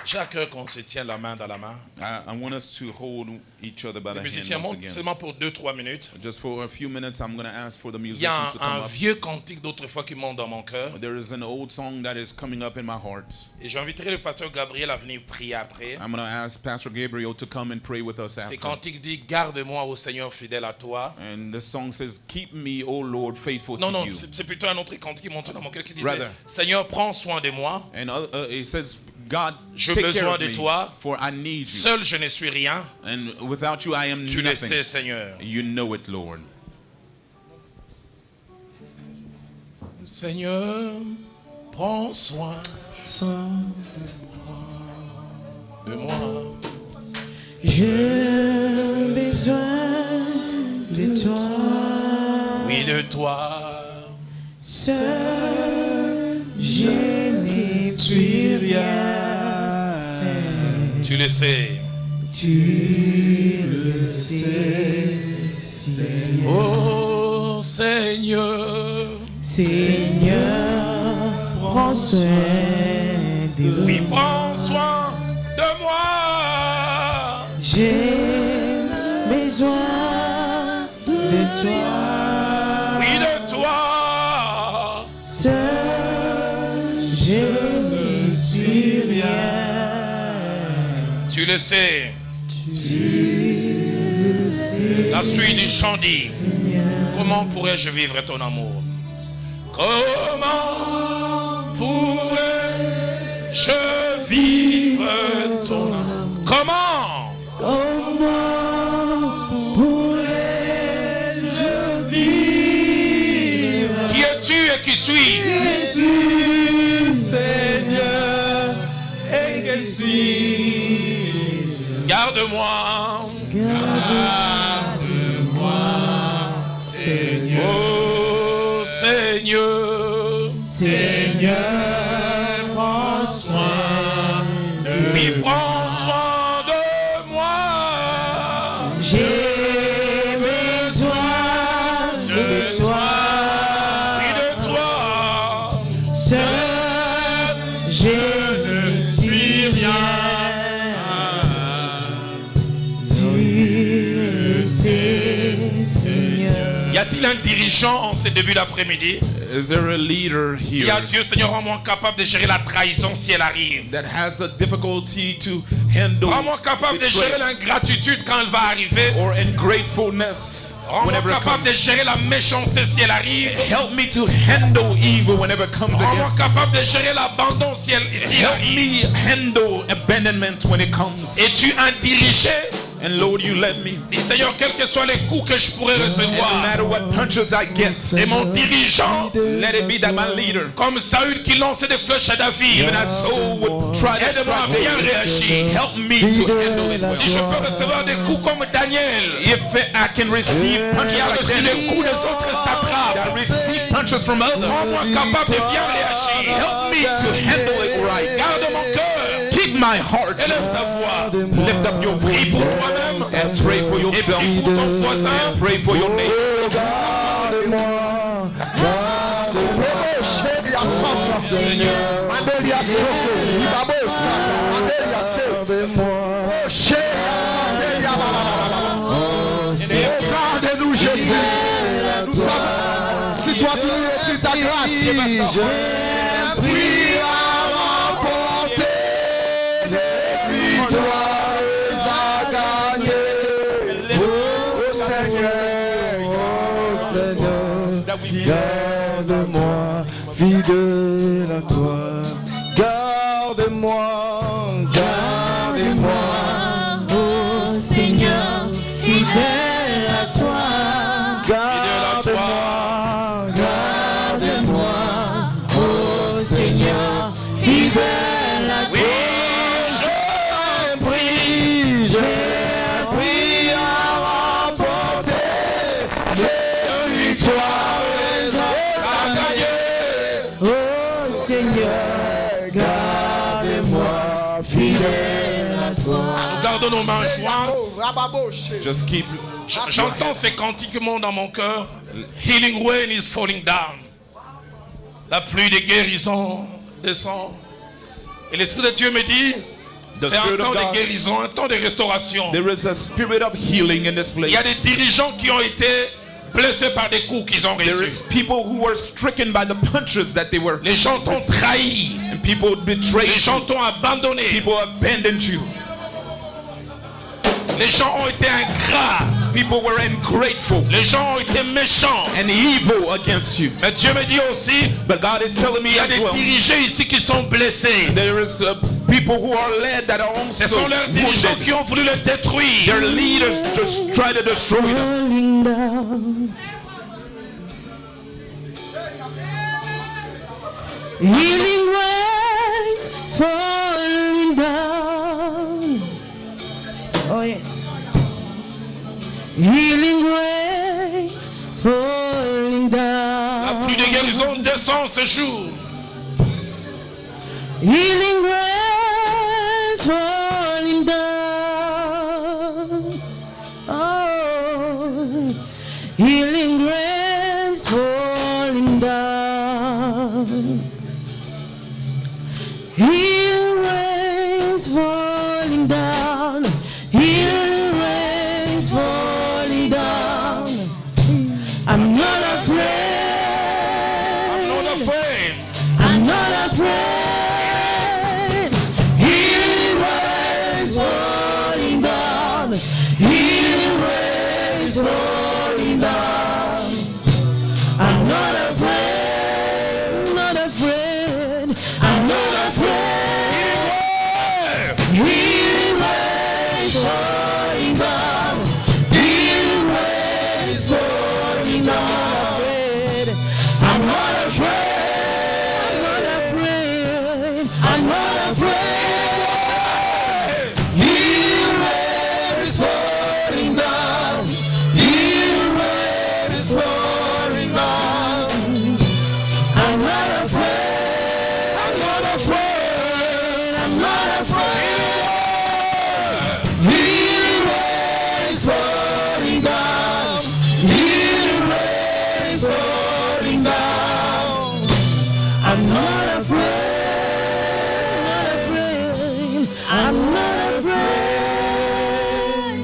J'ai à cœur qu'on se tienne la main dans la main. I want us to hold each other by the Les hand musiciens once montent again. seulement pour 2-3 minutes. Just for a few minutes, I'm going to ask for the Il y a musicians to come un up. vieux cantique d'autrefois qui monte dans mon cœur. There is an old song that is coming up in my heart. Et j'inviterai le pasteur Gabriel à venir prier après. I'm going to ask Pastor Gabriel to come and pray with us Ce after. cantique dit, garde-moi au Seigneur fidèle à toi. And the song says, keep me, O Lord, faithful Non, to non, you. c'est plutôt un autre cantique qui monte dans mon cœur qui disait, Rather. Seigneur, prends soin de moi. And it says, God, J'ai take care besoin of de me, toi. for I need you. Seul, je ne suis rien. And without you, I am Tu le nothing. sais, Seigneur. You know it, Lord. Seigneur, prends soin de moi. J'ai besoin de toi, Oui, de toi. seul, je n'ai plus rien. Tu le sais. Tu le sais, Seigneur. Oh Seigneur. Seigneur, prends soin de Oui, moi. prends soin de moi. J'ai besoin de toi. Oui, de toi. Seul, je ne suis rien. Tu le sais. Tu le sais, La suite du chant dit, Seigneur. comment pourrais-je vivre ton amour? Comment pourrais-je vivre ton amour? Comment? Comment pourrais-je vivre? Qui es-tu et qui suis? Es-tu, Seigneur, et que suis-je? Garde-moi. Garde-moi, Seigneur. Oh Seigneur. Seigneur, prends soin de Oui, prends soin de moi. J'ai besoin de toi. Oui, de toi. Seul, je ne suis rien. Tu le sais, Seigneur. Y a-t-il un dirigeant en ce début d'après-midi? Is there a leader Il y a here Dieu, Seigneur, rends-moi capable de gérer la trahison si elle arrive. that has a difficulty to handle Rends-moi capable de gérer betrayal l'ingratitude quand elle va arriver. or ungratefulness Rends-moi whenever it capable de comes? gérer la méchanceté si elle arrive. Help me to handle evil whenever it comes Rends-moi against me. capable de gérer l'abandon si elle Help arrive. me handle abandonment when it comes. Es-tu un dirigé? And Lord, you let me. Dis Seigneur, quels que soient les coups que je pourrais And no recevoir, matter what punches I get, et mon dirigeant, let it be that my leader, comme Saül qui lançait des flèches à David, even as Saul would try to aide-moi à strike bien me, réagir. help me to handle it Si je well. peux recevoir des coups comme Daniel, If I can receive punches qui a like reçu les that, coups des autres satrapes, that receive punches from others, rends-moi capable de bien réagir. help me to handle it right. Garde mon cœur, Keep my heart. élève ta voix, Lift up your prie voice pour toi-même, and pray for et yourself. prie pour ton voisin. Pray for your neighbor. Garde-moi, garde-moi. Seigneur. Mandelia Soko, Babosa, Mandelia Seko, Chez Mandelia garde-nous Jésus. Nous savons, si toi tu nous retires ta grâce, j'ai pris à remporter les victoires à gagner. Oh Seigneur, garde-moi fidèle à toi. Garde-moi, garde-moi, oh Seigneur, fidèle à toi. garde-moi, Garde-moi, oh Seigneur, fidèle à toi. j'ai pris à remporter les victoires à gagner. Oh Seigneur, Garde-moi fidèle à toi. Nous gardons nos mains jointes. Just keep. J'entends ces cantiques dans mon cœur. Healing rain is falling down. La pluie de guérison descend. Et l'Esprit de Dieu me dit, c'est un temps de guérison, un temps de restauration. There is a spirit of healing in this Il y a place. des dirigeants qui ont été blessés par des coups qu'ils ont There reçus. is people who were stricken by the punches that they were. Les gens t'ont trahi. And people betrayed Les gens you. t'ont abandonné. People abandoned you. Les gens ont été ingrats. People were ungrateful Les gens ont été méchants. and evil against you. Mais Dieu me dit aussi, But God is telling me il y a as des well, dirigés ici qui sont blessés. there is people who are led that are Ce also sont leurs dirigeants wounded. qui ont voulu le détruire. Their leaders just try to destroy them. falling down. Healing rain falling down. Oh yes. Healing rain falling down. La pluie de guérison descend ce jour. Healing rain falling down. Oh, healing rain falling down. Healing rains falling down. Healing rains falling down. I'm not afraid. Not afraid. I'm not afraid. Healing rains falling down. Healing rains falling down. I'm not afraid. Not afraid. I'm not afraid. Healing rains falling down. Healing rains falling down. I'm not afraid. I'm not afraid. Healing rains falling down. Healing rains falling down. I'm not afraid. I'm not afraid. I'm not afraid. Healing rains falling down. Healing rains falling down. I'm not afraid. Not afraid. I'm not afraid.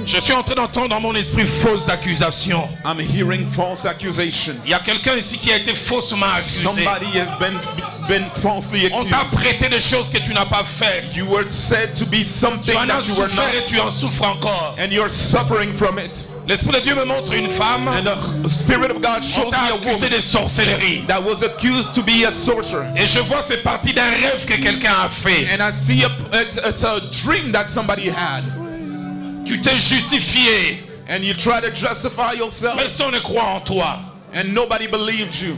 Je suis en train d'entendre dans mon esprit fausses accusations. I'm hearing false accusation. Il y a quelqu'un ici qui a été faussement accusé. Somebody has been falsely On t'a accused. prêté des choses que tu n'as pas faites. You were said to be Tu something en as that you were souffert et not, tu en souffres encore. and you're suffering from it. L'Esprit de Dieu me montre une femme. And the Spirit of God On showed t'a me a accusé woman de sorcellerie. that was accused to be a sorcerer. Et je vois c'est parti d'un rêve que quelqu'un a fait. And I see it's a dream that somebody had. Tu t'es justifié. And you try to justify yourself, Personne ne croit en toi. and nobody believed you.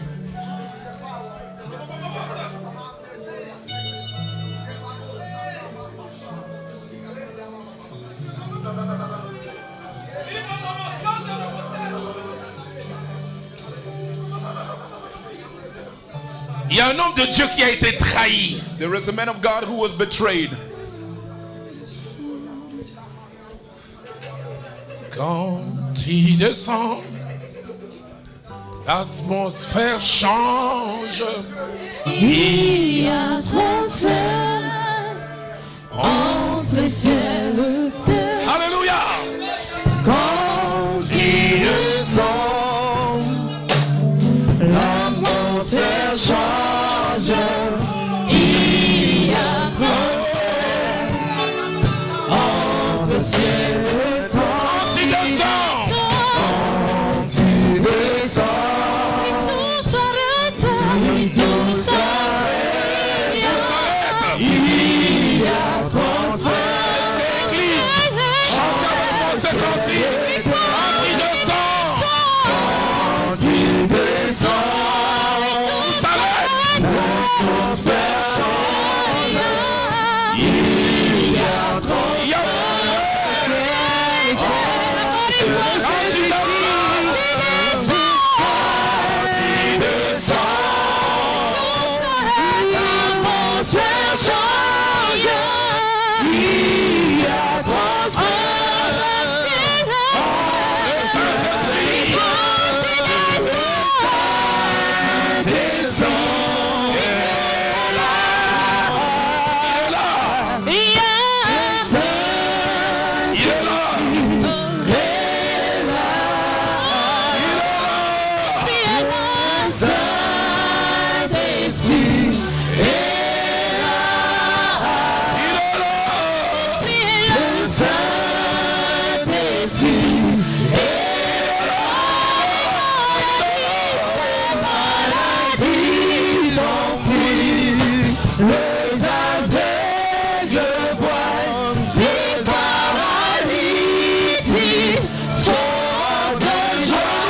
Il y a un homme de Dieu qui a été trahi. There is a man of God who was betrayed. Quand il descend, L'atmosphère change. Il y a transfert entre les cieux et terre. Alléluia. Quand il descend, l'atmosphère change. Il y a transfert entre les cieux et terre. Quand il descend. Quand il descend, tout s'arrête. Il y a transfert. Église, chantez avec moi ce cantique. Quand il descend. Quand il descend, Tout s'arrête. l'atmosphère change. Il y a Il y a Quand il descend. l'atmosphère change. Il y a transfert. Il est là. Saint-Esprit est là. Le Saint-Esprit est là. Les maladies s'enfuient, les aveugles voient, les paralytiques sont de joie.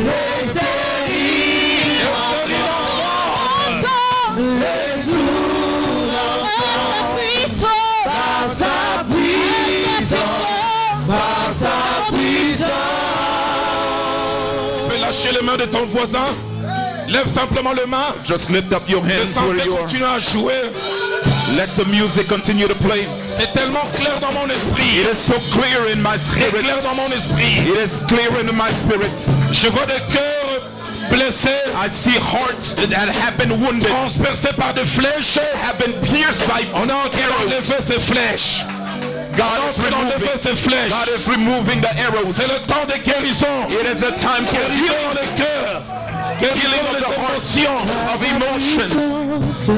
Les stériles entendent, les sourds entendent, par sa puissance, par sa puissance. Tu peux lâcher les mains de ton voisin. Lève simplement les mains. Just lift up your Le hands where santé you are. continue à jouer. Let the music continue to play. C'est tellement clair dans mon esprit. It is so clear in my C'est spirit. clair dans mon esprit. It is clear in my spirit. Je vois des cœurs blessés, I see hearts that have been wounded, transpercés par des flèches. have been pierced by On est en train arrows. d'enlever ces flèches. God On est en is train d'enlever removing. ces flèches. God is removing the arrows. C'est le temps de guérison. It is a time for Guérison healing dans le cœur. Guérison dans les émotions. of emotions.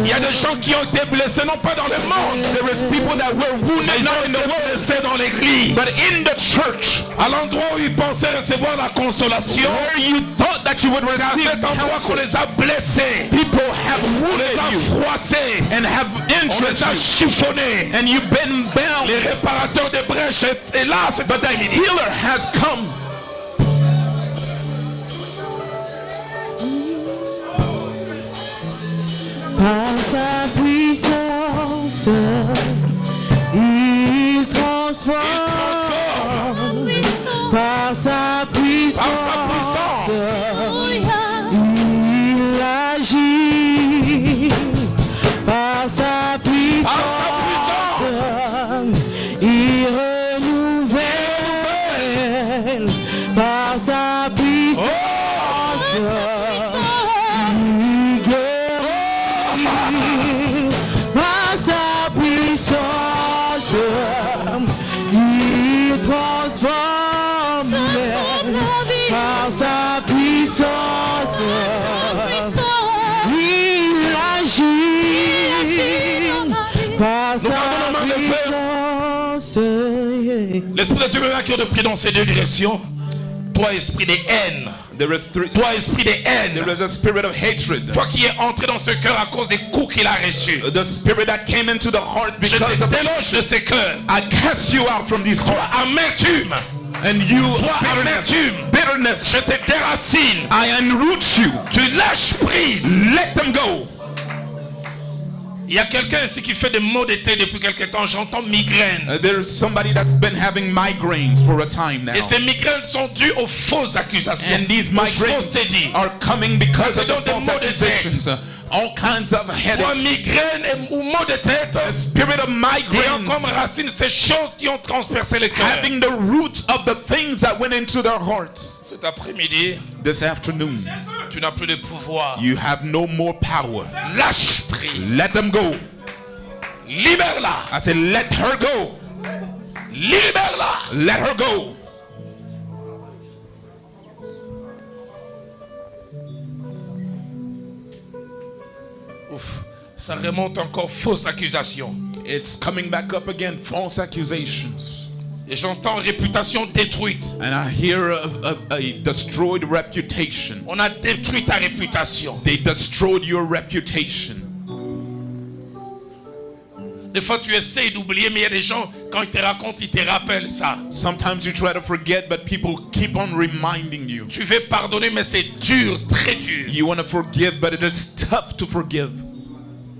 Il y a des gens qui ont été blessés, non pas dans le monde, There is people that were mais wounded ils not ont in the été world, blessés dans l'église. but in the church, À l'endroit où ils pensaient recevoir la consolation, where you thought that you would c'est à receive cet endroit qu'on counsel. les a blessés. People have On les wounded a you froissés. and have On les injured a you, chiffonnés. and you've been bound. Les réparateurs de brèches, et là, c'est But the healer has come. Par sa puissance, il transforme. Par sa puissance, il agit. Par sa puissance, il renouvelle. Par sa puissance, il guérit. Par sa puissance, il transforme. Par sa puissance, il agit. Par sa puissance. L'Esprit de Dieu me met à cœur de prier dans ces deux directions. Toi, esprit de haine. There is Toi, esprit de haine. there is a spirit of hatred. Toi qui es entré dans ce cœur à cause des coups qu'il a reçus. The spirit that came into the heart Je because te of déloge de ces cœurs. I cast you out from these Toi, hearts. amertume. And you Toi, bitterness, amertume. bitterness, Je te déracine. I unroot you. Tu lâches prise. Let them go. Il y a quelqu'un ici qui fait des maux de tête depuis quelque temps. J'entends migraine. There's somebody that's been having migraines for a time now. Et ces migraines sont dues aux fausses accusations. And these aux fausses migraines dits. are coming because Ça of te the donne des false maux de accusations. all kinds of Ou en headaches, migraine ou maux de tête. a spirit of Ayant comme migraines, racine ces choses qui ont transpercé le cœur. having the roots of the things that went into their hearts. Cet après-midi, This afternoon, tu n'as plus de pouvoir. you have no more power. Lâche prise. Let them go. Libère-la. I said, let her go. Libère-la. Let her go. Ouf. Ça remonte encore, fausse accusation. It's coming back up again, false accusations. Et j'entends réputation détruite. And I hear a destroyed reputation. On a détruit ta réputation. They destroyed your reputation. Des fois, tu essayes d'oublier, mais il y a des gens, quand ils te racontent, ils te rappellent ça. Sometimes you try to forget, but people keep on reminding you. Tu veux pardonner, mais c'est dur, très dur. You want to forgive, but it is tough to forgive.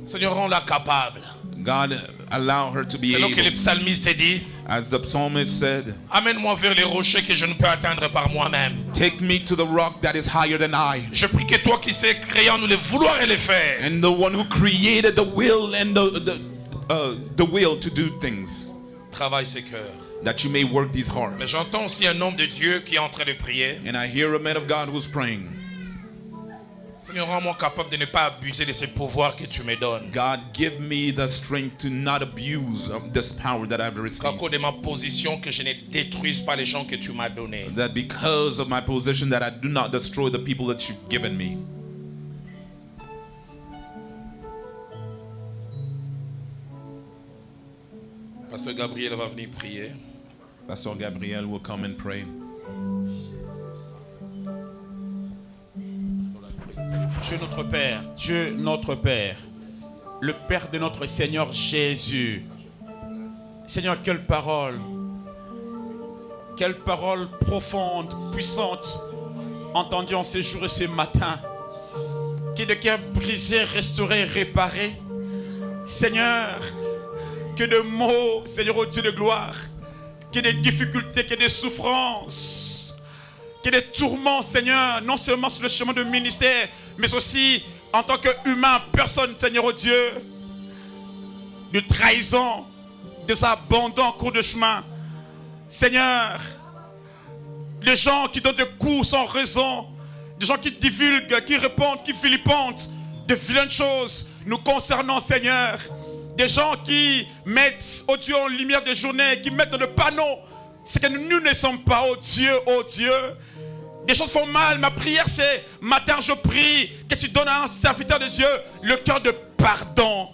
Seigneur, rends-la capable. God, allow her to be C'est là que le able. psalmiste dit, As the psalmist said, amène-moi vers les rochers que je ne peux atteindre par moi-même. take me to the rock that is higher than I. Je prie que toi qui sais créer en nous le vouloir et le faire, And the one who created the will and the will to do things, travaille ses cœurs. that you may work these hard. Mais j'entends aussi un homme de Dieu qui est en train de prier. And I hear a man of God who's praying. Seigneur, rends-moi capable de ne pas abuser de ces pouvoirs que tu me donnes. God, give me the strength to not abuse this power that I've Qu'à received. cause de ma position, que je ne détruise pas les gens que tu m'as donnés. That because of my position, that I do not destroy the people that you've given me. Pasteur Gabriel va venir prier. Pastor Gabriel will come and pray. Dieu notre Père, le Père de notre Seigneur Jésus. Seigneur, quelle parole profonde, puissante, entendue en ce jour et ce matin. Que de cœurs brisés, restaurés, réparés. Seigneur, que de maux, Seigneur, au Dieu de gloire, que de difficultés, que de souffrances, que des tourments, Seigneur, non seulement sur le chemin de ministère, mais aussi en tant qu'humain, personne, Seigneur, au Dieu, de trahison, de abandon en cours de chemin. Seigneur, des gens qui donnent des coups sans raison, des gens qui divulguent, qui répondent, qui vilipendent de vilaines choses nous concernant, Seigneur. Des gens qui mettent, oh Dieu, en lumière de journée, qui mettent dans le panneau, c'est que nous ne sommes pas, oh Dieu, oh Dieu. Des choses font mal. Ma prière, c'est, matin, je prie que tu donnes à un serviteur de Dieu le cœur de pardon.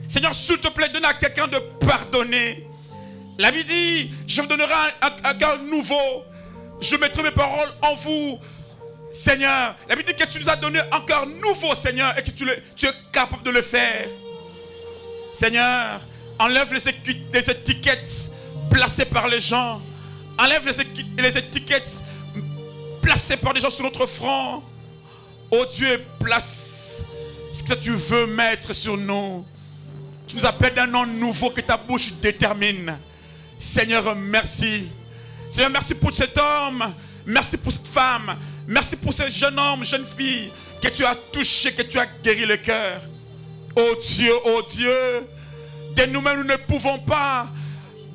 Seigneur, s'il te plaît, donne à quelqu'un de pardonner. La Bible dit, je vous donnerai un cœur nouveau. Je mettrai mes paroles en vous. Seigneur, la Bible dit que tu nous as donné un cœur nouveau, Seigneur, et que tu es capable de le faire. Seigneur, enlève les étiquettes placées par les gens. Enlève les étiquettes placées par les gens sur notre front. Oh Dieu, place ce que tu veux mettre sur nous. Tu nous appelles d'un nom nouveau que ta bouche détermine. Seigneur, merci. Seigneur, merci pour cet homme. Merci pour cette femme. Merci pour ce jeune homme, jeune fille que tu as touché, que tu as guéri le cœur. Oh Dieu, de nous-mêmes nous ne pouvons pas.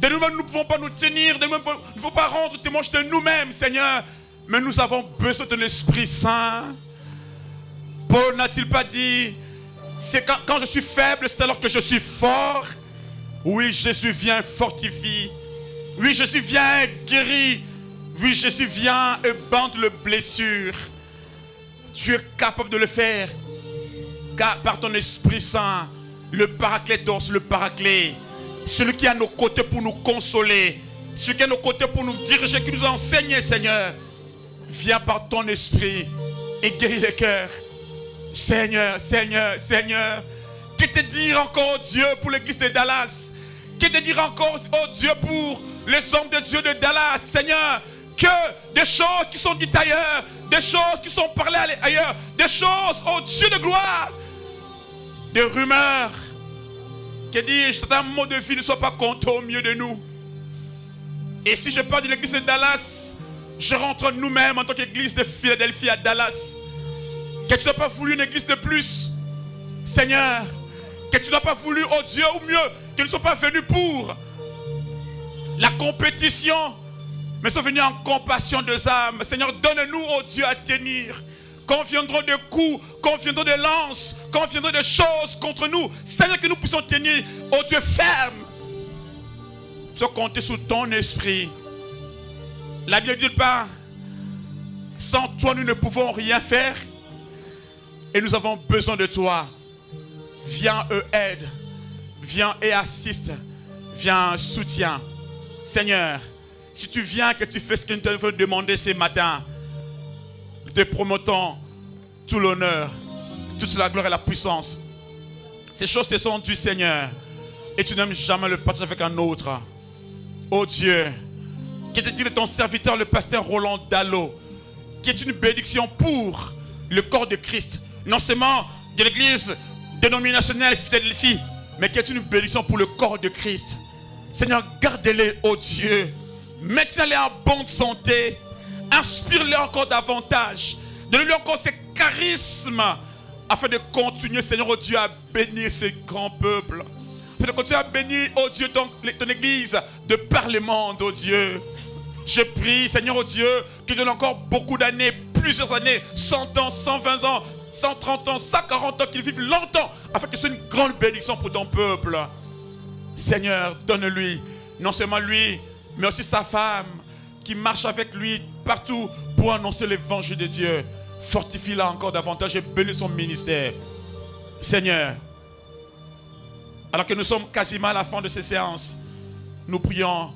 De nous-mêmes nous ne pouvons pas nous tenir. De nous-mêmes nous ne pouvons pas rendre témoignage de nous-mêmes, Seigneur. Mais nous avons besoin de l'Esprit Saint. Paul n'a-t-il pas dit, c'est quand je suis faible, c'est alors que je suis fort. Oui, Jésus vient fortifie. Oui, Jésus vient guérir. Oui, Jésus vient et bande les blessures. Tu es capable de le faire. Car par ton Esprit Saint, le Paraclétos, le Paraclet, celui qui est à nos côtés pour nous consoler, celui qui est à nos côtés pour nous diriger, qui nous a enseigné, Seigneur, viens par ton Esprit et guéris les cœurs. Seigneur, Seigneur, Seigneur, que te dire encore, Dieu, pour l'église de Dallas? Que te dire encore, oh Dieu, pour les hommes de Dieu de Dallas, Seigneur? Que des choses qui sont dites ailleurs, des choses qui sont parlées ailleurs, des choses, oh Dieu de gloire, des rumeurs, que dis-je, certains mots de vie ne soient pas comptés au milieu de nous. Et si je parle de l'église de Dallas, je rentre nous-mêmes en tant qu'église de Philadelphie à Dallas. Que tu n'as pas voulu une église de plus, Seigneur, que tu n'as pas voulu, oh Dieu, ou mieux, que nous ne sommes pas venus pour la compétition, mais sont venus en compassion des âmes. Seigneur, donne-nous, oh Dieu, à tenir. Quand viendront de coups, quand viendront de lances, quand viendront de choses contre nous, Seigneur, que nous puissions tenir, oh Dieu, ferme. Nous puissions compter sur ton esprit. La Bible dit pas, sans toi nous ne pouvons rien faire et nous avons besoin de toi. Viens aide, viens et assiste, viens soutiens. Seigneur, si tu viens, que tu fais ce que nous t'avons demandé ce matin, nous te promettons tout l'honneur, toute la gloire et la puissance. Ces choses te sont dues, Seigneur, et tu n'aimes jamais le partager avec un autre. Oh Dieu, qu'est-il de ton serviteur, le pasteur Roland Dallot, qui est une bénédiction pour le corps de Christ, non seulement de l'église dénominationnelle Philadelphie, mais qui est une bénédiction pour le corps de Christ. Seigneur, garde-les, oh Dieu. Maintiens-les en bonne santé. Inspire-les encore davantage. Donne-lui encore ces charismes afin de continuer, Seigneur, oh Dieu, à bénir ces grands peuples. Afin de continuer à bénir, oh Dieu, ton église de par le monde, oh Dieu. Je prie, Seigneur, oh Dieu, qu'il donne encore beaucoup d'années, plusieurs années, 100 ans, 120 ans, 130 ans, 140 ans, qu'ils vivent longtemps, afin que ce soit une grande bénédiction pour ton peuple. Seigneur, donne-lui, non seulement lui, mais aussi sa femme, qui marche avec lui partout pour annoncer l'évangile de Dieu. Fortifie-la encore davantage et bénis son ministère. Seigneur, alors que nous sommes quasiment à la fin de ces séances, nous prions